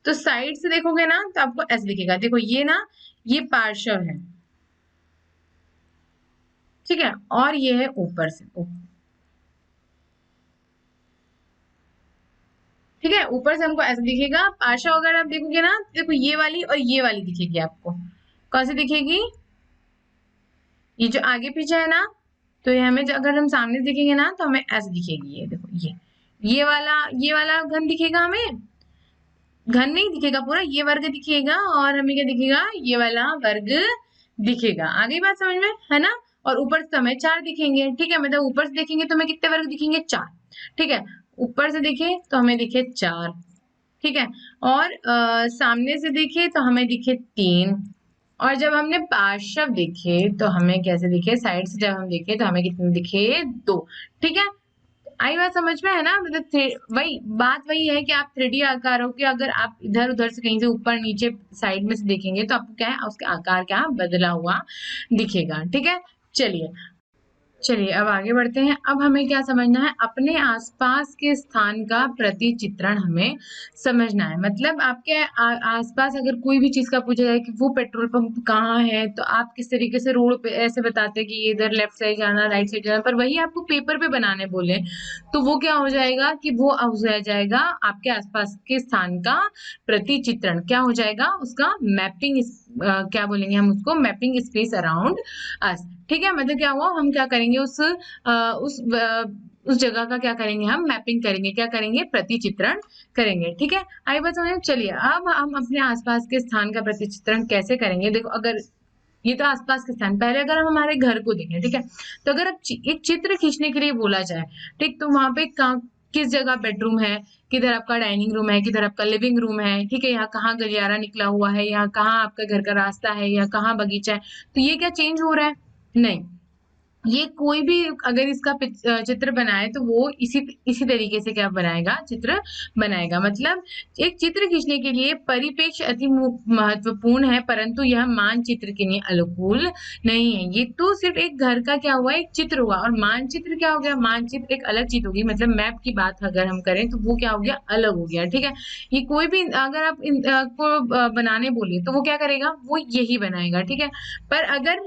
तो साइड से देखोगे ना तो आपको ऐसे दिखेगा, देखो ये ना, ये पार्श्व है, ठीक है, और ये है ऊपर से, ठीक है। ऊपर से हमको ऐसा दिखेगा पार्श्व, अगर आप देखोगे ना देखो ये वाली और ये वाली दिखेगी आपको, कौन सी दिखेगी, ये जो आगे पीछे है ना, तो ये हमें अगर हम सामने से देखेंगे ना तो हमें ऐसे दिखेगी, ये देखो ये वाला घन दिखेगा हमें, घन नहीं दिखेगा पूरा, ये वर्ग दिखेगा और हमें क्या दिखेगा, ये वाला वर्ग दिखेगा। आ गई बात समझ में, है ना। और ऊपर से हमें 4 दिखेंगे, ठीक है, मतलब ऊपर से देखेंगे तो हमें कितने वर्ग दिखेंगे, 4, ठीक है। ऊपर से देखें तो हमें दिखे 4, ठीक है। और सामने से देखे तो हमें दिखे 3, और जब हमने पार्श्व देखे तो हमें कैसे दिखे, साइड से जब हम देखे तो हमें कितने दिखे, 2, ठीक है। आई बात समझ में, है ना। मतलब वही बात वही है कि आप 3D आकारों के अगर आप इधर उधर से कहीं से ऊपर नीचे साइड में से देखेंगे तो आपको क्या है, उसके आकार क्या बदला हुआ दिखेगा, ठीक है। चलिए चलिए अब आगे बढ़ते हैं। अब हमें क्या समझना है, अपने आसपास के स्थान का प्रतिचित्रण हमें समझना है। मतलब आपके आसपास अगर कोई भी चीज का पूछा जाए कि वो पेट्रोल पंप कहाँ है, तो आप किस तरीके से रोड पे ऐसे बताते हैं कि ये इधर लेफ्ट साइड जाना, राइट साइड जाना, पर वही आपको पेपर पे बनाने बोले तो वो क्या हो जाएगा कि वो हो जाएगा आपके आसपास के स्थान का प्रतिचित्रण, क्या हो जाएगा उसका मैपिंग, क्या बोलेंगे हम उसको, मैपिंग स्पेस अराउंड अस, ठीक है। मतलब क्या हुआ, हम क्या करेंगे उस जगह का क्या करेंगे, हम मैपिंग करेंगे, क्या करेंगे, प्रतिचित्रण करेंगे, ठीक है। आई बात समझ में। चलिए अब हम अपने आसपास के स्थान का प्रतिचित्रण कैसे करेंगे। देखो अगर ये तो आसपास के स्थान, पहले अगर हम हमारे घर को देखें, ठीक है, तो अगर अब एक चित्र खींचने के लिए बोला जाए, ठीक, तो वहां पे किस जगह बेडरूम है, किधर आपका डाइनिंग रूम है, किधर आपका लिविंग रूम है, ठीक है, यहाँ कहाँ गलियारा निकला हुआ है, यहाँ कहाँ आपका घर का रास्ता है, यहाँ कहाँ बगीचा है, तो ये क्या चेंज हो रहा है, नहीं। ये कोई भी अगर इसका चित्र बनाए तो वो इसी इसी तरीके से क्या बनाएगा, चित्र बनाएगा। मतलब एक चित्र खींचने के लिए परिप्रेक्ष्य अति महत्वपूर्ण है, परंतु यह मानचित्र के लिए अनुकूल नहीं है। ये तो सिर्फ एक घर का क्या हुआ, एक चित्र हुआ, और मानचित्र क्या हो गया, मानचित्र एक अलग चीज होगी। मतलब मैप की बात अगर हम करें तो वो क्या हो गया, अलग हो गया, ठीक है। ये कोई भी अगर आप को बनाने बोले तो वो क्या करेगा, वो यही बनाएगा, ठीक है। पर अगर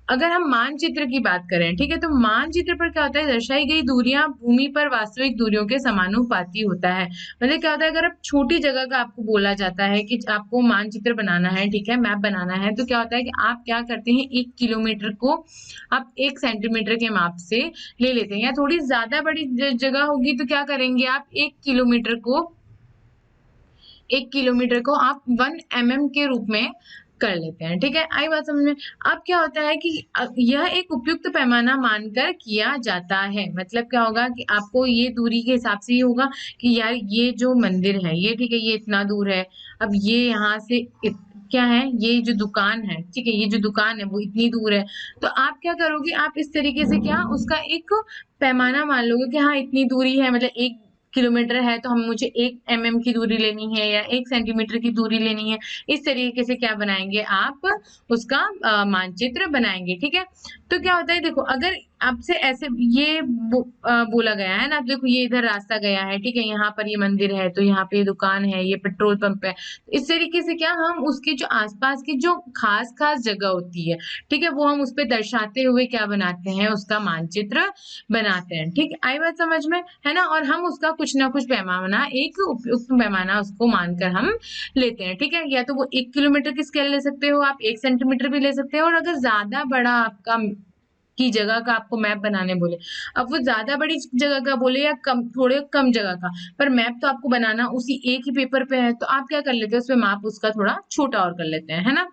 अगर हम मानचित्र की बात करें, ठीक है, तो मानचित्र पर क्या होता है, दर्शाई गई दूरियां भूमि पर वास्तविक दूरियों के समानुपाती होता है। मतलब क्या होता है, अगर आप छोटी जगह का आपको बोला जाता है कि आपको मानचित्र बनाना है, ठीक है, मैप बनाना है, तो क्या होता है कि आप क्या करते हैं, 1 किलोमीटर को आप 1 सेंटीमीटर के माप से ले लेते हैं, या थोड़ी ज्यादा बड़ी जगह होगी तो क्या करेंगे आप 1 किलोमीटर को आप 1 mm के रूप में कर लेते हैं, ठीक है। आई बात समझ में। अब क्या होता है कि यह एक उपयुक्त पैमाना मानकर किया जाता है। मतलब क्या होगा कि आपको ये दूरी के हिसाब से ही होगा कि यार ये जो मंदिर है ये, ठीक है, ये इतना दूर है, अब ये यहाँ से क्या है, ये जो दुकान है, ठीक है, ये जो दुकान है वो इतनी दूर है, तो आप क्या करोगे, आप इस तरीके से क्या उसका एक पैमाना मान लोगे कि हाँ इतनी दूरी है, मतलब 1 किलोमीटर है तो हम मुझे 1 mm की दूरी लेनी है या 1 सेंटीमीटर की दूरी लेनी है। इस तरीके से क्या बनाएंगे आप उसका मानचित्र बनाएंगे, ठीक है। तो क्या होता है, देखो अगर आपसे ऐसे ये बोला गया है ना, देखो ये इधर रास्ता गया है, ठीक है, यहाँ पर ये मंदिर है, तो यहाँ पे ये दुकान है, ये पेट्रोल पंप है, इस तरीके से क्या हम उसके जो आसपास की जो खास खास जगह होती है, ठीक है, वो हम उस पर दर्शाते हुए क्या बनाते हैं, उसका मानचित्र बनाते हैं, ठीक है। आई बात समझ में, है ना। और हम उसका कुछ ना कुछ पैमाना, एक उपयुक्त पैमाना उसको मानकर हम लेते हैं, ठीक है। या तो वो 1 किलोमीटर की स्केल ले सकते हो आप, 1 सेंटीमीटर भी ले सकते हो, और अगर ज्यादा बड़ा आपका की जगह का आपको मैप बनाने बोले, अब वो ज्यादा बड़ी जगह का बोले या कम, थोड़े कम जगह का, पर मैप तो आपको बनाना उसी एक ही पेपर पे है, तो आप क्या कर लेते हैं, उसमें माप उसका थोड़ा छोटा और कर लेते हैं, है ना।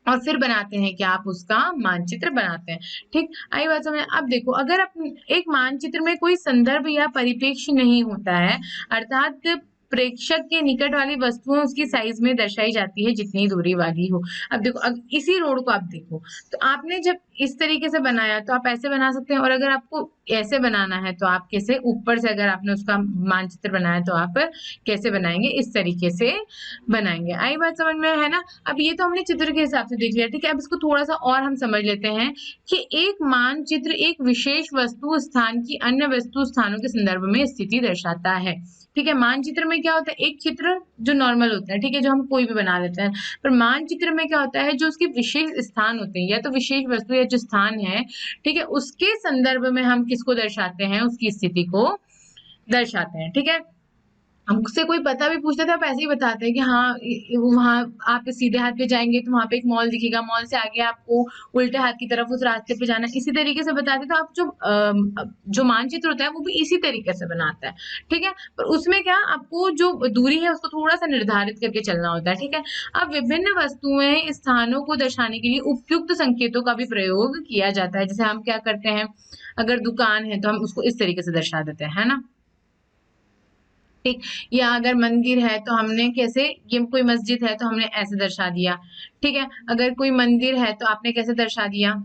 और फिर बनाते हैं कि आप उसका मानचित्र बनाते हैं, ठीक। आई बात समझ। अब देखो अगर एक मानचित्र में कोई संदर्भ या परिप्रेक्ष्य नहीं होता है, अर्थात प्रेक्षक के निकट वाली वस्तुएं उसकी साइज में दर्शाई जाती है जितनी दूरी वाली हो। अब देखो इसी रोड को आप देखो, तो आपने जब इस तरीके से बनाया तो आप ऐसे बना सकते हैं, और अगर आपको ऐसे बनाना है तो आप कैसे, ऊपर से अगर आपने उसका मानचित्र बनाया तो आप कैसे बनाएंगे, इस तरीके से बनाएंगे। आई बात समझ में, है ना। अब ये तो हमने चित्र के हिसाब से देख लिया, ठीक है। अब इसको थोड़ा सा और हम समझ लेते हैं कि एक मानचित्र एक विशेष वस्तु स्थान की अन्य वस्तु स्थानों के संदर्भ में स्थिति दर्शाता है, ठीक है। मानचित्र में क्या होता है, एक चित्र जो नॉर्मल होता है, ठीक है, जो हम कोई भी बना लेते हैं, पर मानचित्र में क्या होता है, जो उसके विशेष स्थान होते हैं, या तो विशेष वस्तु या जो स्थान है, ठीक है, उसके संदर्भ में हम किसको दर्शाते हैं, उसकी स्थिति को दर्शाते हैं, ठीक है। हमसे कोई पता भी पूछता था, आप ऐसे ही बताते हैं कि हाँ वहाँ आप सीधे हाथ पे जाएंगे तो वहां पे एक मॉल दिखेगा, मॉल से आगे आपको उल्टे हाथ की तरफ उस रास्ते पे जाना है, इसी तरीके से बताते। तो आप जो मानचित्र होता है वो भी इसी तरीके से बनाता है, ठीक है। पर उसमें क्या, आपको जो दूरी है उसको थोड़ा सा निर्धारित करके चलना होता है, ठीक है। अब विभिन्न वस्तुएं स्थानों को दर्शाने के लिए उपयुक्त संकेतों का भी प्रयोग किया जाता है। जैसे हम क्या करते हैं, अगर दुकान है तो हम उसको इस तरीके से दर्शा देते हैं, है ना, ठीक। या अगर मंदिर है तो हमने कैसे, ये कोई मस्जिद है तो हमने ऐसे दर्शा दिया, ठीक है। अगर कोई मंदिर है तो आपने कैसे दर्शा दिया,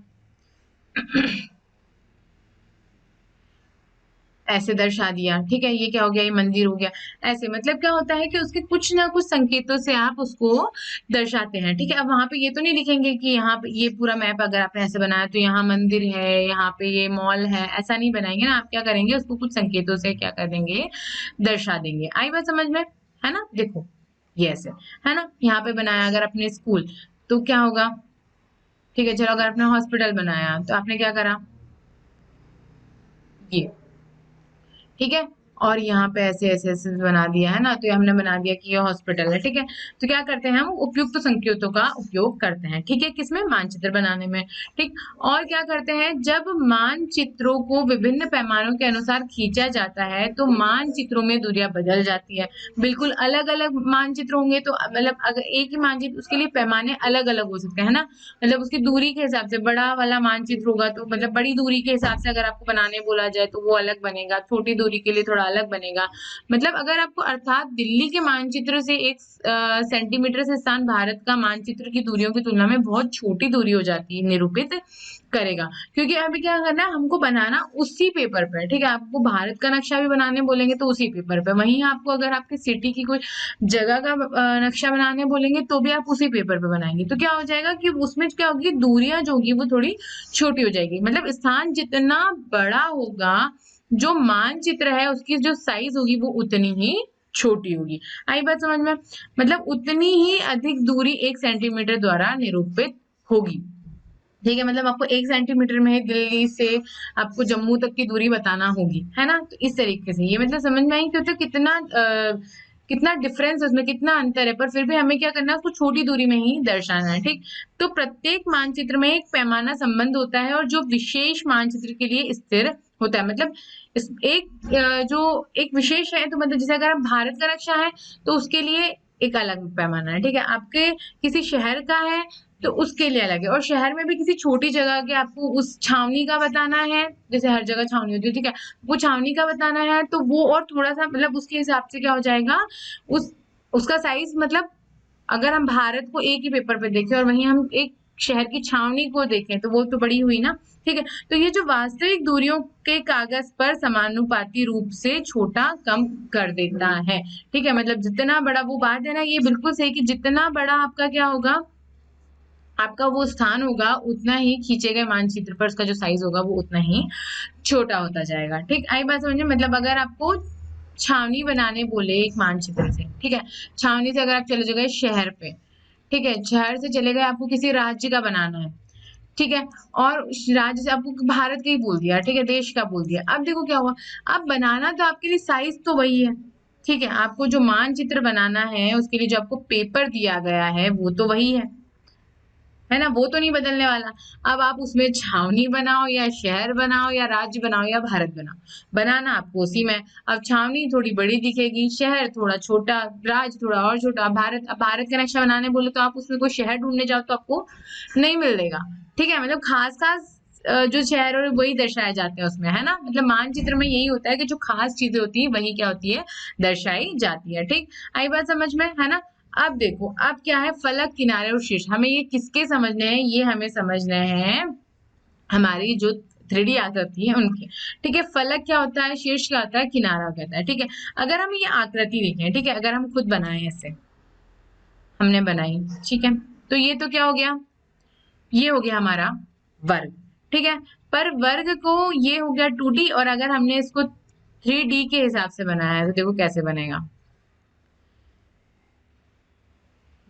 ऐसे दर्शा दिया, ठीक है। ये क्या हो गया, ये मंदिर हो गया। ऐसे मतलब क्या होता है कि उसके कुछ ना कुछ संकेतों से आप उसको दर्शाते हैं, ठीक है। अब वहां पे ये तो नहीं लिखेंगे कि यहाँ पे ये पूरा मैप अगर आपने ऐसे बनाया तो यहाँ मंदिर है, यहाँ पे ये मॉल है, ऐसा नहीं बनाएंगे ना। आप क्या करेंगे, उसको कुछ संकेतों से क्या कर देंगे, दर्शा देंगे। आई बात समझ में, है ना। देखो ये ऐसे, है ना, यहाँ पे बनाया अगर अपने स्कूल तो क्या होगा, ठीक है। चलो अगर आपने हॉस्पिटल बनाया तो आपने क्या करा, ये, ठीक है। और यहाँ पे ऐसे ऐसे ऐसे बना दिया है ना, तो ये हमने बना दिया कि ये हॉस्पिटल है, ठीक है। तो क्या करते हैं हम, उपयुक्त संकेतों का उपयोग करते हैं, ठीक है, किसमें, मानचित्र बनाने में, ठीक। और क्या करते हैं, जब मानचित्रों को विभिन्न पैमानों के अनुसार खींचा जाता है तो मानचित्रों में दूरियां बदल जाती है। बिल्कुल अलग अलग मानचित्र होंगे तो मतलब अगर एक ही मानचित्र, उसके लिए पैमाने अलग अलग हो सकते हैं, है ना। मतलब उसकी दूरी के हिसाब से, बड़ा वाला मानचित्र होगा तो मतलब बड़ी दूरी के हिसाब से अगर आपको बनाने बोला जाए तो वो अलग बनेगा, छोटी दूरी के लिए थोड़ा अलग बनेगा। मतलब अगर आपको, अर्थात दिल्ली के मानचित्र से 1 सेंटीमीटर से स्थान भारत का मानचित्र की दूरियों की तुलना में बहुत छोटी दूरी हो जाती है, निरूपित करेगा। क्योंकि अभी क्या करना है, हमको बनाना उसी पेपर पे, ठीक है। आपको भारत का नक्शा भी बनाने बोलेंगे तो उसी पेपर पे, वहीं आपको अगर आपके सिटी की कोई जगह का नक्शा बनाने बोलेंगे तो भी आप उसी पेपर पे बनाएंगे। तो क्या हो जाएगा कि उसमें क्या होगी, दूरियां जो होगी वो थोड़ी छोटी हो जाएगी। मतलब स्थान जितना बड़ा होगा, जो मानचित्र है उसकी जो साइज होगी वो उतनी ही छोटी होगी। आई बात समझ में, मतलब उतनी ही अधिक दूरी 1 सेंटीमीटर द्वारा निरूपित होगी, ठीक है। मतलब आपको 1 सेंटीमीटर में ही दिल्ली से आपको जम्मू तक की दूरी बताना होगी, है ना। तो इस तरीके से ये मतलब समझ में आई कि तो कितना डिफरेंस है उसमें, कितना अंतर है, पर फिर भी हमें क्या करना है, उसको छोटी दूरी में ही दर्शाना है, ठीक। तो प्रत्येक मानचित्र में एक पैमाना संबंध होता है और जो विशेष मानचित्र के लिए स्थिर होता है। मतलब जो एक विशेष है, तो मतलब जैसे अगर आप भारत का नक्शा है तो उसके लिए एक अलग पैमाना है, ठीक है। आपके किसी शहर का है तो उसके लिए अलग है, और शहर में भी किसी छोटी जगह के आपको उस छावनी का बताना है, जैसे हर जगह छावनी होती है, ठीक है। वो छावनी का बताना है तो वो और थोड़ा सा मतलब उसके हिसाब से क्या हो जाएगा, उस उसका साइज, मतलब अगर हम भारत को एक ही पेपर पे देखें और वहीं हम एक शहर की छावनी को देखें तो वो तो बड़ी हुई ना, ठीक है। तो ये जो वास्तविक दूरियों के कागज पर समानुपाती रूप से छोटा कम कर देता है, ठीक है। मतलब जितना बड़ा, वो बात है ना, ये बिल्कुल सही कि जितना बड़ा आपका क्या होगा, आपका वो स्थान होगा, उतना ही खींचे गए मानचित्र पर उसका जो साइज होगा वो उतना ही छोटा होता जाएगा, ठीक। आई बात समझ में, मतलब अगर आपको छावनी बनाने बोले एक मानचित्र से, ठीक है, छावनी से अगर आप चले गए शहर पे, ठीक है, शहर से चले गए आपको किसी राज्य का बनाना है, ठीक है। और राज्य से आपको भारत का ही बोल दिया, ठीक है, देश का बोल दिया। अब देखो क्या हुआ, अब बनाना तो आपके लिए साइज तो वही है, ठीक है। आपको जो मानचित्र बनाना है उसके लिए जो आपको पेपर दिया गया है वो तो वही है ना, वो तो नहीं बदलने वाला। अब आप उसमें छावनी बनाओ या शहर बनाओ या राज्य बनाओ या भारत बनाओ, बनाना आपको उसी में। अब छावनी थोड़ी बड़ी दिखेगी, शहर थोड़ा छोटा, राज्य थोड़ा और छोटा। अब भारत का नक्शा बनाने बोले तो आप उसमें कोई शहर ढूंढने जाओ तो आपको नहीं मिलेगा, ठीक है। मतलब खास खास जो शहर और वही दर्शाए जाते हैं उसमें, है ना। मतलब मानचित्र में यही होता है कि जो खास चीजें होती है वही क्या होती है, दर्शाई जाती है, ठीक। आई बात समझ में, है ना। अब देखो, अब क्या है, फलक, किनारे और शीर्ष, हमें ये किसके समझने हैं, ये हमें समझने हैं हमारी जो 3D आकृति है उनकी, ठीक है। फलक क्या होता है, शीर्ष क्या होता है, किनारा कहता है, ठीक है। अगर हम ये आकृति देखें, ठीक है, अगर हम खुद बनाए ऐसे, हमने बनाई, ठीक है, तो ये तो क्या हो गया, ये हो गया हमारा वर्ग, ठीक है। पर वर्ग को, ये हो गया 2D, और अगर हमने इसको 3D के हिसाब से बनाया है तो देखो कैसे बनेगा,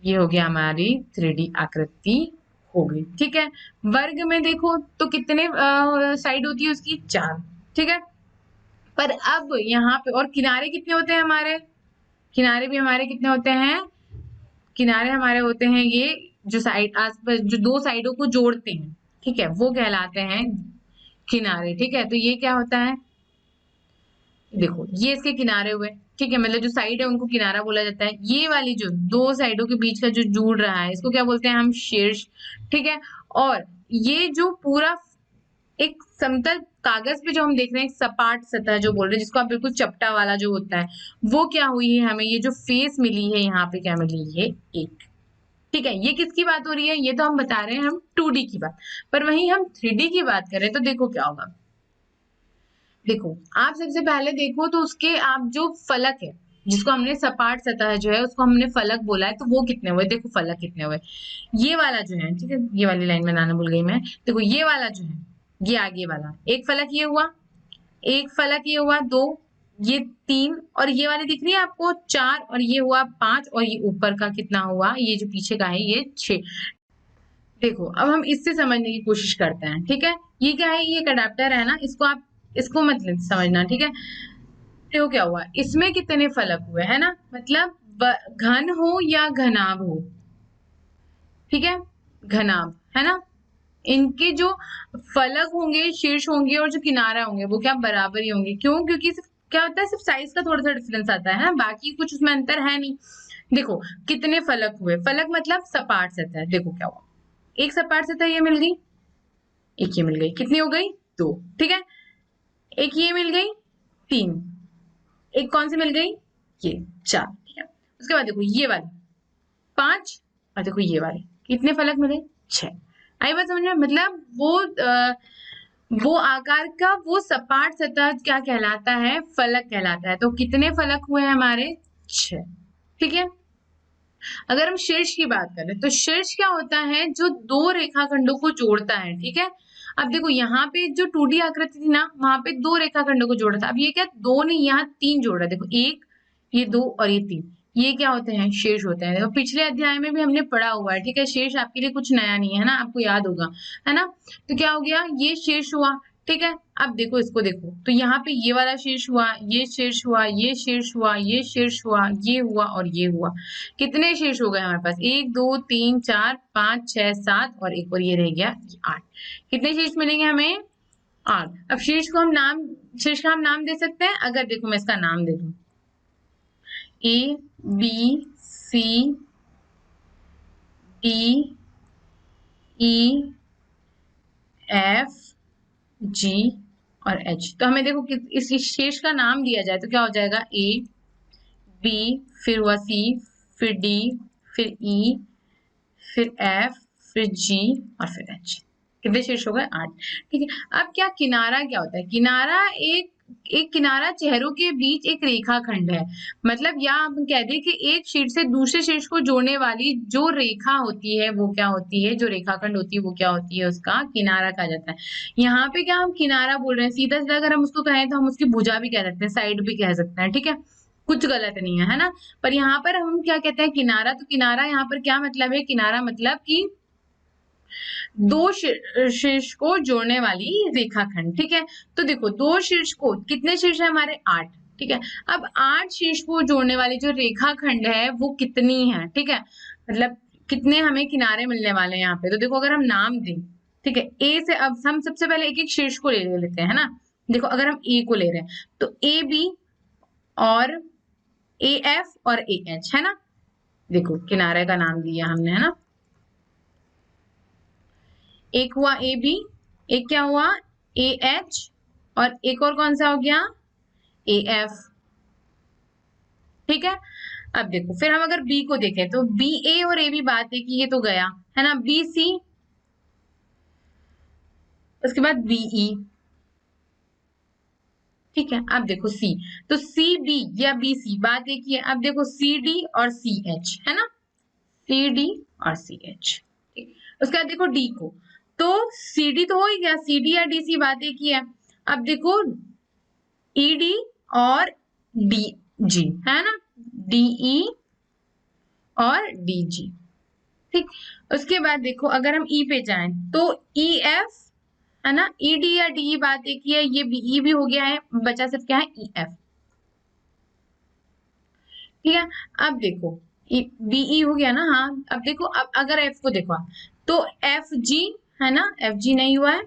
ये हो गया हमारी 3D आकृति हो गई, ठीक है। वर्ग में देखो तो कितने साइड होती है उसकी, 4, ठीक है। पर अब यहाँ पे, और किनारे कितने होते हैं हमारे, किनारे भी हमारे कितने होते हैं, किनारे हमारे होते हैं ये जो साइड आसपास जो दो साइडों को जोड़ते हैं, ठीक है, वो कहलाते हैं किनारे। ठीक है, तो ये क्या होता है, देखो ये इसके किनारे हुए, ठीक है, मतलब जो साइड है उनको किनारा बोला जाता है। ये वाली जो दो साइडों के बीच का जो जुड़ रहा है इसको क्या बोलते हैं हम, शीर्ष। ठीक है, और ये जो पूरा एक समतल कागज पे जो हम देख रहे हैं, एक सपाट सतह जो बोल रहे हैं, जिसको आप बिल्कुल चपटा वाला जो होता है, वो क्या हुई है, हमें ये जो फेस मिली है यहाँ पे क्या मिली है, एक। ठीक है, ये किसकी बात हो रही है, ये तो हम बता रहे हैं हम 2D की बात, पर वहीं हम 3D की बात करें तो देखो क्या होगा। देखो आप सबसे पहले देखो तो उसके आप जो फलक है, जिसको हमने सपाट सतह जो है उसको हमने फलक बोला है, तो वो कितने हुए, देखो फलक कितने हुए, ये वाला जो है, ठीक है, ये वाली लाइन बनाना भूल गई मैं, देखो ये वाला जो है, ये आगे वाला एक फलक ये हुआ, एक फलक ये हुआ, दो, ये तीन, और ये वाली दिख रही है आपको चार, और ये हुआ पांच, और ये ऊपर का कितना हुआ, ये जो पीछे का है ये 6। देखो अब हम इससे समझने की कोशिश करते हैं। ठीक है, ये क्या है, ये एक अडेप्टर है ना, इसको आप इसको मत समझना। ठीक है, तो क्या हुआ, इसमें कितने फलक हुए है ना, मतलब घन हो या घनाभ हो, ठीक है, घनाभ है ना, इनके जो फलक होंगे, शीर्ष होंगे और जो किनारा होंगे वो क्या बराबर ही होंगे। क्यों, क्योंकि सिर्फ क्या होता है, सिर्फ साइज का थोड़ा सा डिफरेंस आता है ना, बाकी कुछ उसमें अंतर है नहीं। देखो कितने फलक हुए, फलक मतलब सपाट सतह, देखो क्या हुआ, एक सपाट सतह ये मिल गई, एक ये मिल गई, कितनी हो गई, दो। ठीक है, एक ये मिल गई, तीन, एक कौन सी मिल गई, ये चार। ठीक है, उसके बाद देखो ये वाली पांच, और देखो ये वाले कितने फलक मिले, 6। आई बात समझ में, मतलब वो आकार का वो सपाट सतह क्या कहलाता है, फलक कहलाता है। तो कितने फलक हुए हमारे, 6। ठीक है, अगर हम शीर्ष की बात करें तो शीर्ष क्या होता है, जो दो रेखाखंडों को जोड़ता है। ठीक है, अब देखो यहाँ पे जो 2D आकृति थी ना, वहां पे दो रेखाखंडों को जोड़ा था, अब ये क्या दो नहीं, यहाँ तीन जोड़ रहा है, देखो एक, ये दो और ये तीन, ये क्या होते हैं, शीर्ष होते हैं। देखो पिछले अध्याय में भी हमने पढ़ा हुआ है। ठीक है, शीर्ष आपके लिए कुछ नया नहीं है ना, आपको याद होगा, है ना। तो क्या हो गया, ये शीर्ष हुआ। ठीक है, अब देखो इसको देखो, तो यहाँ पे ये वाला शीर्ष हुआ, ये शीर्ष हुआ, ये शीर्ष हुआ, ये शीर्ष हुआ, ये हुआ और ये हुआ। कितने शीर्ष हो गए हमारे पास, 1 2 3 4 5 6 7 और एक और ये रह गया 8। कितने शीर्ष मिलेंगे हमें, 8। अब शीर्ष को हम नाम, शीर्ष का हम नाम दे सकते हैं। अगर देखो मैं इसका नाम दे दूं, A B C D E F G और H, तो हमें देखो इस शीर्ष का नाम दिया जाए तो क्या हो जाएगा, A B, फिर हुआ C, फिर D, फिर E, फिर F, फिर G और फिर H। कितने शीर्ष हो गए, 8। ठीक है, अब क्या किनारा क्या होता है, किनारा एक किनारा चेहरों के बीच एक रेखाखंड है। मतलब या हम कह दें कि एक शीर्ष से दूसरे शीर्ष को जोड़ने वाली जो रेखा होती है वो क्या होती है, जो रेखाखंड होती है वो क्या होती है, उसका किनारा कहा जाता है। यहाँ पे क्या हम किनारा बोल रहे हैं, सीधा सीधा अगर हम उसको कहें तो हम उसकी भुजा भी कह सकते हैं, साइड भी कह सकते हैं। ठीक है, कुछ गलत नहीं है, है ना। पर यहाँ पर हम क्या कहते हैं, किनारा। तो किनारा यहाँ पर क्या मतलब है, किनारा मतलब कि दो शीर्ष को जोड़ने वाली रेखाखंड। ठीक है, तो देखो दो शीर्ष को, कितने शीर्ष है हमारे, 8। ठीक है, अब 8 शीर्ष को जोड़ने वाली जो रेखाखंड है वो कितनी है, ठीक है, मतलब कितने हमें किनारे मिलने वाले हैं यहाँ पे। तो देखो अगर हम नाम दें, ठीक है, ए से, अब हम सबसे पहले एक एक शीर्ष को ले लेते हैं, है ना। देखो अगर हम ए को ले रहे हैं तो ए बी और ए एफ और ए एच, है ना। देखो किनारे का नाम दिया हमने, है ना। एक हुआ ए बी, एक क्या हुआ, ए एच, और एक और कौन सा हो गया, ए एफ। ठीक है, अब देखो फिर हम अगर बी को देखें तो बी ए और ए बी बात है कि ये तो गया, है ना, बी सी, उसके बाद बीई। ठीक है, अब देखो सी, तो सी बी या बी सी बात एक ही है। अब देखो सी डी और सी एच, है ना, सी डी और सी एच। उसके बाद देखो डी को, तो सी डी तो हो ही गया, सी डी या डी सी बात एक ही है। अब देखो ई डी और डी जी, है ना, डीई और डी जी। ठीक, उसके बाद देखो अगर हम ई पे जाएं तो ई एफ, है ना, ई डी या डी बात एक ही है, ये बीई भी हो गया है, बचा सिर्फ क्या है, ई एफ। ठीक है। अब देखो बीई हो गया ना, हाँ। अब देखो, अब अगर एफ को देखो आप, तो एफ जी है ना, एफ जी नहीं हुआ है,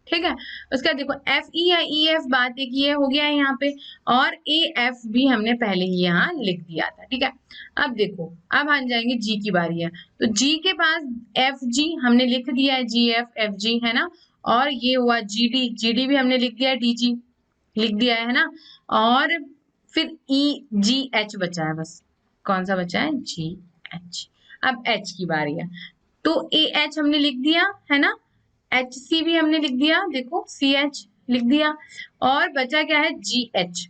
ठीक है। उसका देखो एफ ई या ई एफ, बात एक ये हो गया है यहाँ पे, और ए एफ भी हमने पहले ही यहाँ लिख दिया था, ठीक है। अब देखो, अब हम जाएंगे जी की बारी है, तो जी के पास एफ जी हमने लिख दिया है, जी एफ एफ जी है ना, और ये हुआ जी डी, जी डी भी हमने लिख दिया है, डी जी लिख दिया है ना, और फिर ई जी एच बचा है बस। कौन सा बचा है? जी एच। अब एच की बारी है, तो ए एच हमने लिख दिया है ना, एच सी भी हमने लिख दिया, देखो सी एच लिख दिया, और बचा क्या है? जी एच,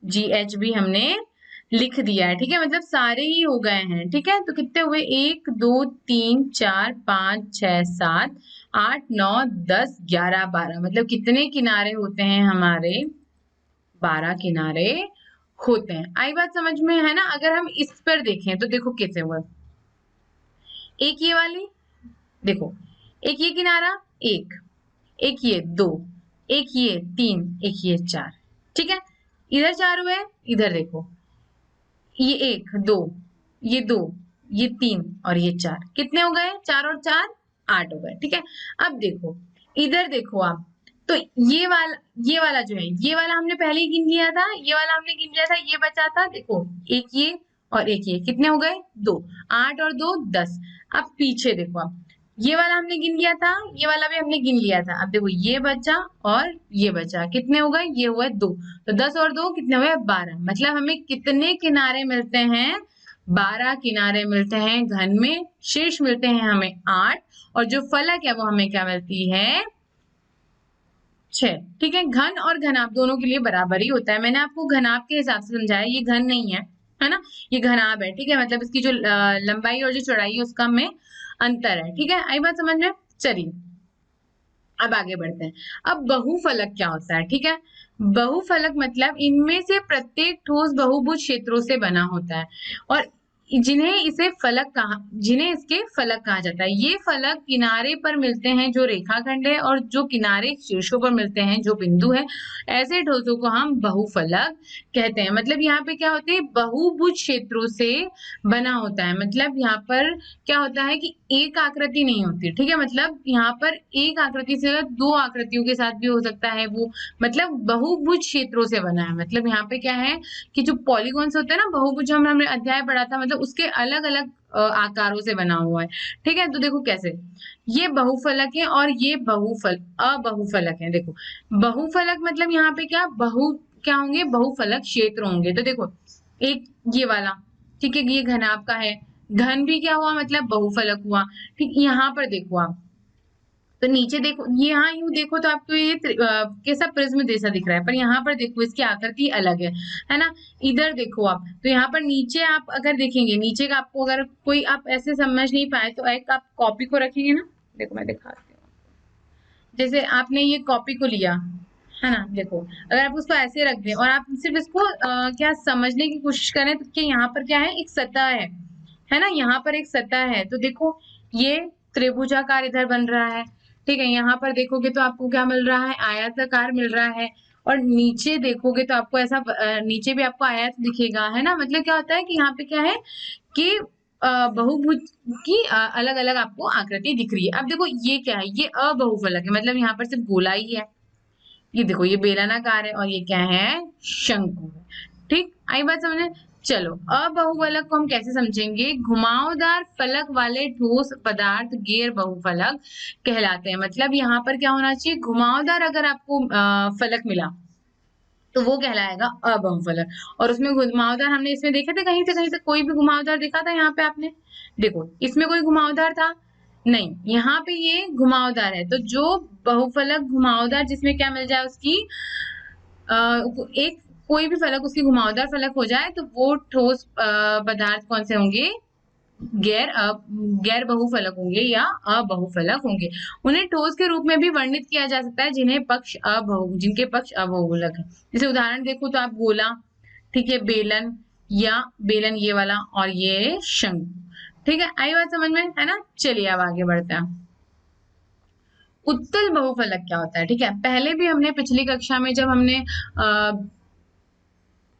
जी एच भी हमने लिख दिया है, ठीक है। मतलब सारे ही हो गए हैं, ठीक है। तो कितने हुए? 1 2 3 4 5 6 7 8 9 10 11 12, मतलब कितने किनारे होते हैं हमारे? 12 किनारे होते हैं। आई बात समझ में, है ना। अगर हम इस पर देखें तो देखो कैसे हुआ, एक ये वाली, देखो एक ये किनारा, एक एक ये दो, एक ये तीन, एक ये चार, ठीक है। इधर चार हुए, इधर देखो, ये एक दो, ये दो, ये तीन और ये चार, कितने हो गए? 4 और 4 8 हो गए, ठीक है। अब देखो, इधर देखो आप, तो ये वाला जो है, ये वाला हमने पहले ही गिन लिया था, ये वाला हमने गिन लिया था, ये बचा था, देखो एक ये और एक ये, कितने हो गए? 2, 8 और 2 10। अब पीछे देखो आप, ये वाला हमने गिन लिया था, ये वाला भी हमने गिन लिया था, अब देखो ये बचा और ये बचा, कितने हो गए? ये हुए 2, तो 10 और 2 कितने हुए? 12। मतलब हमें कितने किनारे मिलते हैं? 12 किनारे मिलते हैं घन में, शीर्ष मिलते हैं हमें 8, और जो फलक है वो हमें क्या मिलती है? 6, ठीक है। घन और घनाभ दोनों के लिए बराबर ही होता है, मैंने आपको घनाभ के हिसाब से समझाया, ये घन नहीं है ना, ये घनाभ है, ठीक है। मतलब इसकी जो लंबाई और जो चौड़ाई है उसका में अंतर है, ठीक है। आई बात समझ में? चलिए अब आगे बढ़ते हैं। अब बहुफलक क्या होता है? ठीक है, बहुफलक मतलब इनमें से प्रत्येक ठोस बहुभुज क्षेत्रों से बना होता है, और जिन्हें इसके फलक कहा जाता है। ये फलक किनारे पर मिलते हैं जो रेखाखंड है, और जो किनारे शीर्षों पर मिलते हैं जो बिंदु है, ऐसे ठोसों को हम बहुफलक कहते हैं। मतलब यहाँ पे क्या होते हैं? बहुभुज क्षेत्रों से बना होता है। मतलब यहाँ पर क्या होता है कि एक आकृति नहीं होती, ठीक है। मतलब यहाँ पर एक आकृति से दो आकृतियों के साथ भी हो सकता है वो, मतलब बहुभुज क्षेत्रों से बना है। मतलब यहाँ पे क्या है कि जो पॉलीगॉन्स होते हैं ना, बहुभुज हमने अध्याय पढ़ा था, मतलब उसके अलग अलग आकारों से बना हुआ है, ठीक है। तो देखो कैसे, ये बहुफलक है और ये अबहुफलक है। देखो बहुफलक मतलब यहाँ पे क्या होंगे? बहुफलक क्षेत्र होंगे। तो देखो एक ये वाला, ठीक है, ये घनाभ का है, घन भी क्या हुआ? मतलब बहुफलक हुआ, ठीक। यहाँ पर देखो आप, तो नीचे देखो, ये यहाँ यूं देखो तो आपको ये कैसा प्रिज्म जैसा दिख रहा है, पर यहाँ पर देखो इसकी आकृति अलग है ना। इधर देखो आप, तो यहाँ पर नीचे आप अगर देखेंगे, नीचे का आपको अगर कोई आप ऐसे समझ नहीं पाए तो एक आप कॉपी को रखेंगे ना, देखो मैं दिखाती हूँ। जैसे आपने ये कॉपी को लिया है ना, देखो अगर आप उसको ऐसे रख दें और आप सिर्फ इसको क्या समझने की कोशिश करें, तो क्या यहाँ पर क्या है? एक सतह है ना, यहाँ पर एक सतह है। तो देखो ये त्रिभुजाकार इधर बन रहा है, ठीक है। यहाँ पर देखोगे तो आपको क्या मिल रहा है? आयताकार मिल रहा है। और नीचे देखोगे तो आपको ऐसा नीचे भी आपको आयत दिखेगा, है ना। मतलब क्या होता है कि यहाँ पे क्या है कि बहुभुज की अलग अलग आपको आकृति दिख रही है। अब देखो ये क्या है? ये अबहुफलक है, मतलब यहाँ पर सिर्फ गोला ही है। ये देखो ये बेलनाकार है, और ये क्या है? शंकु है, ठीक। आई बात समझ में? चलो अबहुफलक को हम कैसे समझेंगे? घुमावदार फलक वाले ठोस पदार्थ गैर बहुफलक कहलाते हैं। मतलब यहाँ पर क्या होना चाहिए? घुमावदार अगर आपको फलक मिला तो वो कहलाएगा अबहुफलक। और उसमें घुमावदार हमने इसमें देखे थे, कहीं से कोई भी घुमावदार दिखा था यहाँ पे आपने? देखो इसमें कोई घुमावदार था नहीं, यहाँ पे ये घुमावदार है। तो जो बहुफलक घुमावदार जिसमें क्या मिल जाए उसकी एक कोई भी फलक उसकी घुमावदार फलक हो जाए, तो वो ठोस पदार्थ कौन से होंगे? गैर बहुफलक होंगे या अबहुफलक होंगे। उन्हें ठोस के रूप में भी वर्णित किया जा सकता है जिनके पक्ष अबहुफलक है। जैसे उदाहरण देखो तो आप गोला, ठीक है, बेलन, या बेलन ये वाला, और ये शंकु, ठीक है। आई बात समझ में, है ना। चलिए अब आगे बढ़ते हैं। उत्तल बहुफलक क्या होता है? ठीक है, पहले भी हमने पिछली कक्षा में जब हमने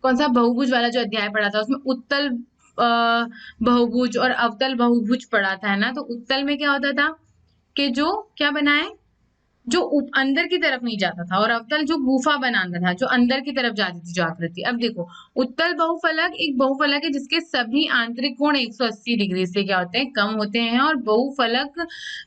कौन सा बहुभुज वाला जो अध्याय पढ़ा था उसमें उत्तल बहुभुज और अवतल बहुभुज पढ़ा था, है ना। तो उत्तल में क्या होता था कि जो क्या बनाए, जो अंदर की तरफ नहीं जाता था, और अवतल जो गुफा बनाता था, जो अंदर की तरफ जाती थी जो आकृति। अब देखो, उत्तल बहुफलक एक बहुफलक है जिसके सभी आंतरिक कोण 180 डिग्री से क्या होते हैं, कम होते हैं। और बहुफलक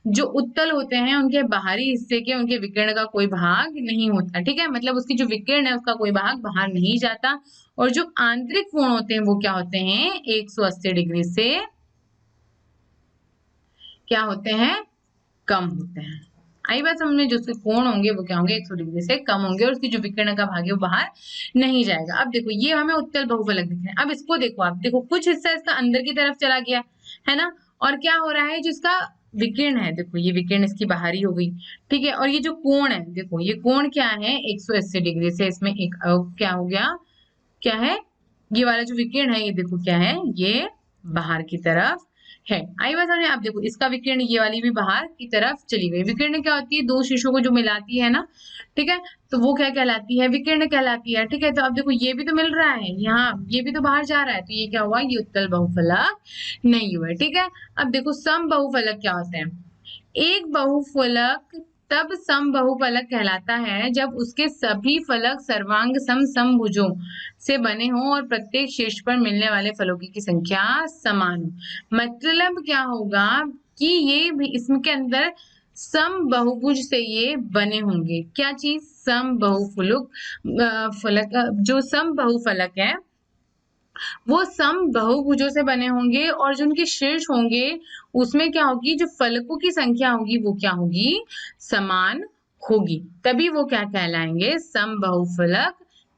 जो उत्तल होते हैं उनके बाहरी हिस्से के उनके विकिरण का कोई भाग नहीं होता, ठीक है। मतलब उसकी जो विकिरण है उसका कोई भाग बाहर नहीं जाता। और जो आंतरिक कोण होते हैं वो क्या होते हैं, 180 डिग्री से क्या होते हैं, कम होते हैं। आई बात समझ में, जो उसके कोण होंगे वो क्या होंगे, 180 डिग्री से कम होंगे, और उसकी जो विकिरण का भाग है वो बाहर नहीं जाएगा। अब देखो ये हमें उत्तल बहुफलक दिख रहे हैं। अब इसको देखो, आप देखो कुछ हिस्सा इसका अंदर की तरफ चला गया है ना, और क्या हो रहा है, जिसका विकिरण है, देखो ये विकिरण इसकी बाहरी हो गई, ठीक है। और ये जो कोण है, देखो ये कोण क्या है, 180 डिग्री से, इसमें एक क्या हो गया, क्या है, ये वाला जो विकिरण है ये देखो क्या है, ये बाहर की तरफ है। आई बात समझ। आप देखो इसका विकिरण ये वाली भी बाहर की तरफ चली गई। विकिरण क्या होती है, दो शीशों को जो मिलाती है ना, ठीक है, तो वो क्या कहलाती है, विकिरण कहलाती है, ठीक है। तो अब देखो ये भी तो मिल रहा है यहाँ, ये भी तो बाहर जा रहा है, तो ये क्या हुआ, ये उत्तल बहुफलक नहीं हुआ, ठीक है। अब देखो सम बहुफलक क्या होते हैं। एक बहुफलक तब सम बहुफलक कहलाता है जब उसके सभी फलक सर्वांग समभुजों से बने हों और प्रत्येक शीर्ष पर मिलने वाले फलकों की संख्या समान हो। मतलब क्या होगा कि ये भी इसके अंदर सम बहुभुज से ये बने होंगे। क्या चीज, सम बहुफलक फलक, जो सम बहुफलक है वो सम बहुभुजों से बने होंगे, और जो उनके शीर्ष होंगे उसमें क्या होगी, जो फलकों की संख्या होगी वो क्या होगी, समान होगी। तभी वो क्या कहलाएंगे, सम बहुफलक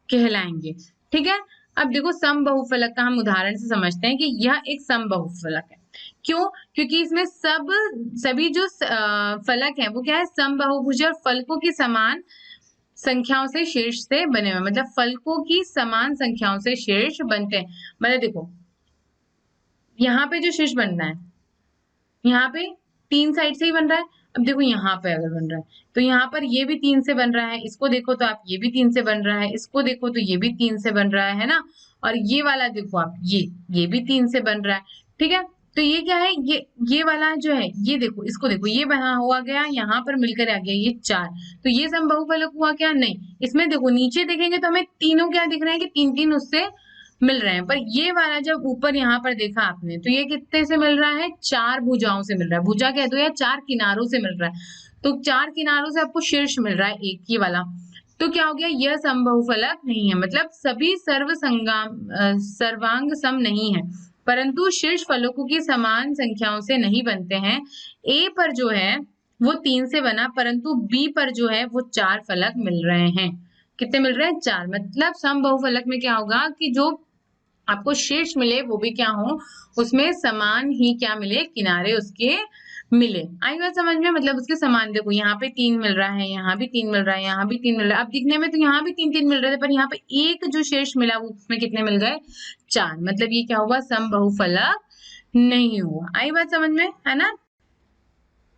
कहलाएंगे, ठीक है। अब देखो सम बहुफलक का हम उदाहरण से समझते हैं कि यह एक सम बहुफलक है। क्यों, क्योंकि इसमें सभी जो फलक हैं वो क्या है, सम बहुभुज और फलकों की समान संख्याओं से शीर्ष से बने हुए, मतलब फलकों की समान संख्याओं से शीर्ष बनते हैं। मतलब देखो यहाँ पे जो शीर्ष बनना है, यहाँ पे तीन साइड से ही बन रहा है। अब देखो यहाँ पे अगर बन रहा है तो यहाँ पर ये भी तीन से बन रहा है, इसको देखो तो आप ये भी तीन से बन रहा है, इसको देखो तो ये भी तीन से बन रहा है ना। और ये वाला देखो आप, ये भी तीन से बन रहा है, ठीक है। तो ये क्या है, ये वाला जो है, ये देखो इसको देखो, ये बना हुआ गया, यहाँ पर मिलकर आ गया ये चार, तो ये समबाहुफलक हुआ क्या, नहीं। इसमें देखो नीचे देखेंगे तो हमें तीनों क्या दिख रहे हैं कि तीन तीन उससे मिल रहे हैं, पर ये वाला जब ऊपर यहाँ पर देखा आपने तो ये कितने से मिल रहा है, चार भुजाओं से मिल रहा है, भुजा कह दो या चार किनारों से मिल रहा है। तो चार किनारों से आपको शीर्ष मिल रहा है एक ही वाला, तो क्या हो गया, यह समबाहुफलक नहीं है। मतलब सभी सर्वांग सम नहीं है, परंतु शीर्ष फलकों की समान संख्याओं से नहीं बनते हैं। ए पर जो है वो तीन से बना, परंतु बी पर जो है वो चार फलक मिल रहे हैं। कितने मिल रहे हैं, चार। मतलब समबाहुफलक में क्या होगा कि जो आपको शीर्ष मिले वो भी क्या हो, उसमें समान ही क्या मिले, किनारे उसके मिले। आई बात समझ में, मतलब उसके समान। देखो यहाँ पे तीन मिल रहा है, यहाँ भी तीन मिल रहा है, यहाँ भी तीन मिल रहा है। अब दिखने में तो यहाँ भी तीन तीन मिल रहे थे, पर यहाँ पे एक जो शेष मिला वो उसमें कितने मिल गए, चार। मतलब ये क्या हुआ, समबाहुफलक नहीं हुआ। आई बात समझ में, है ना।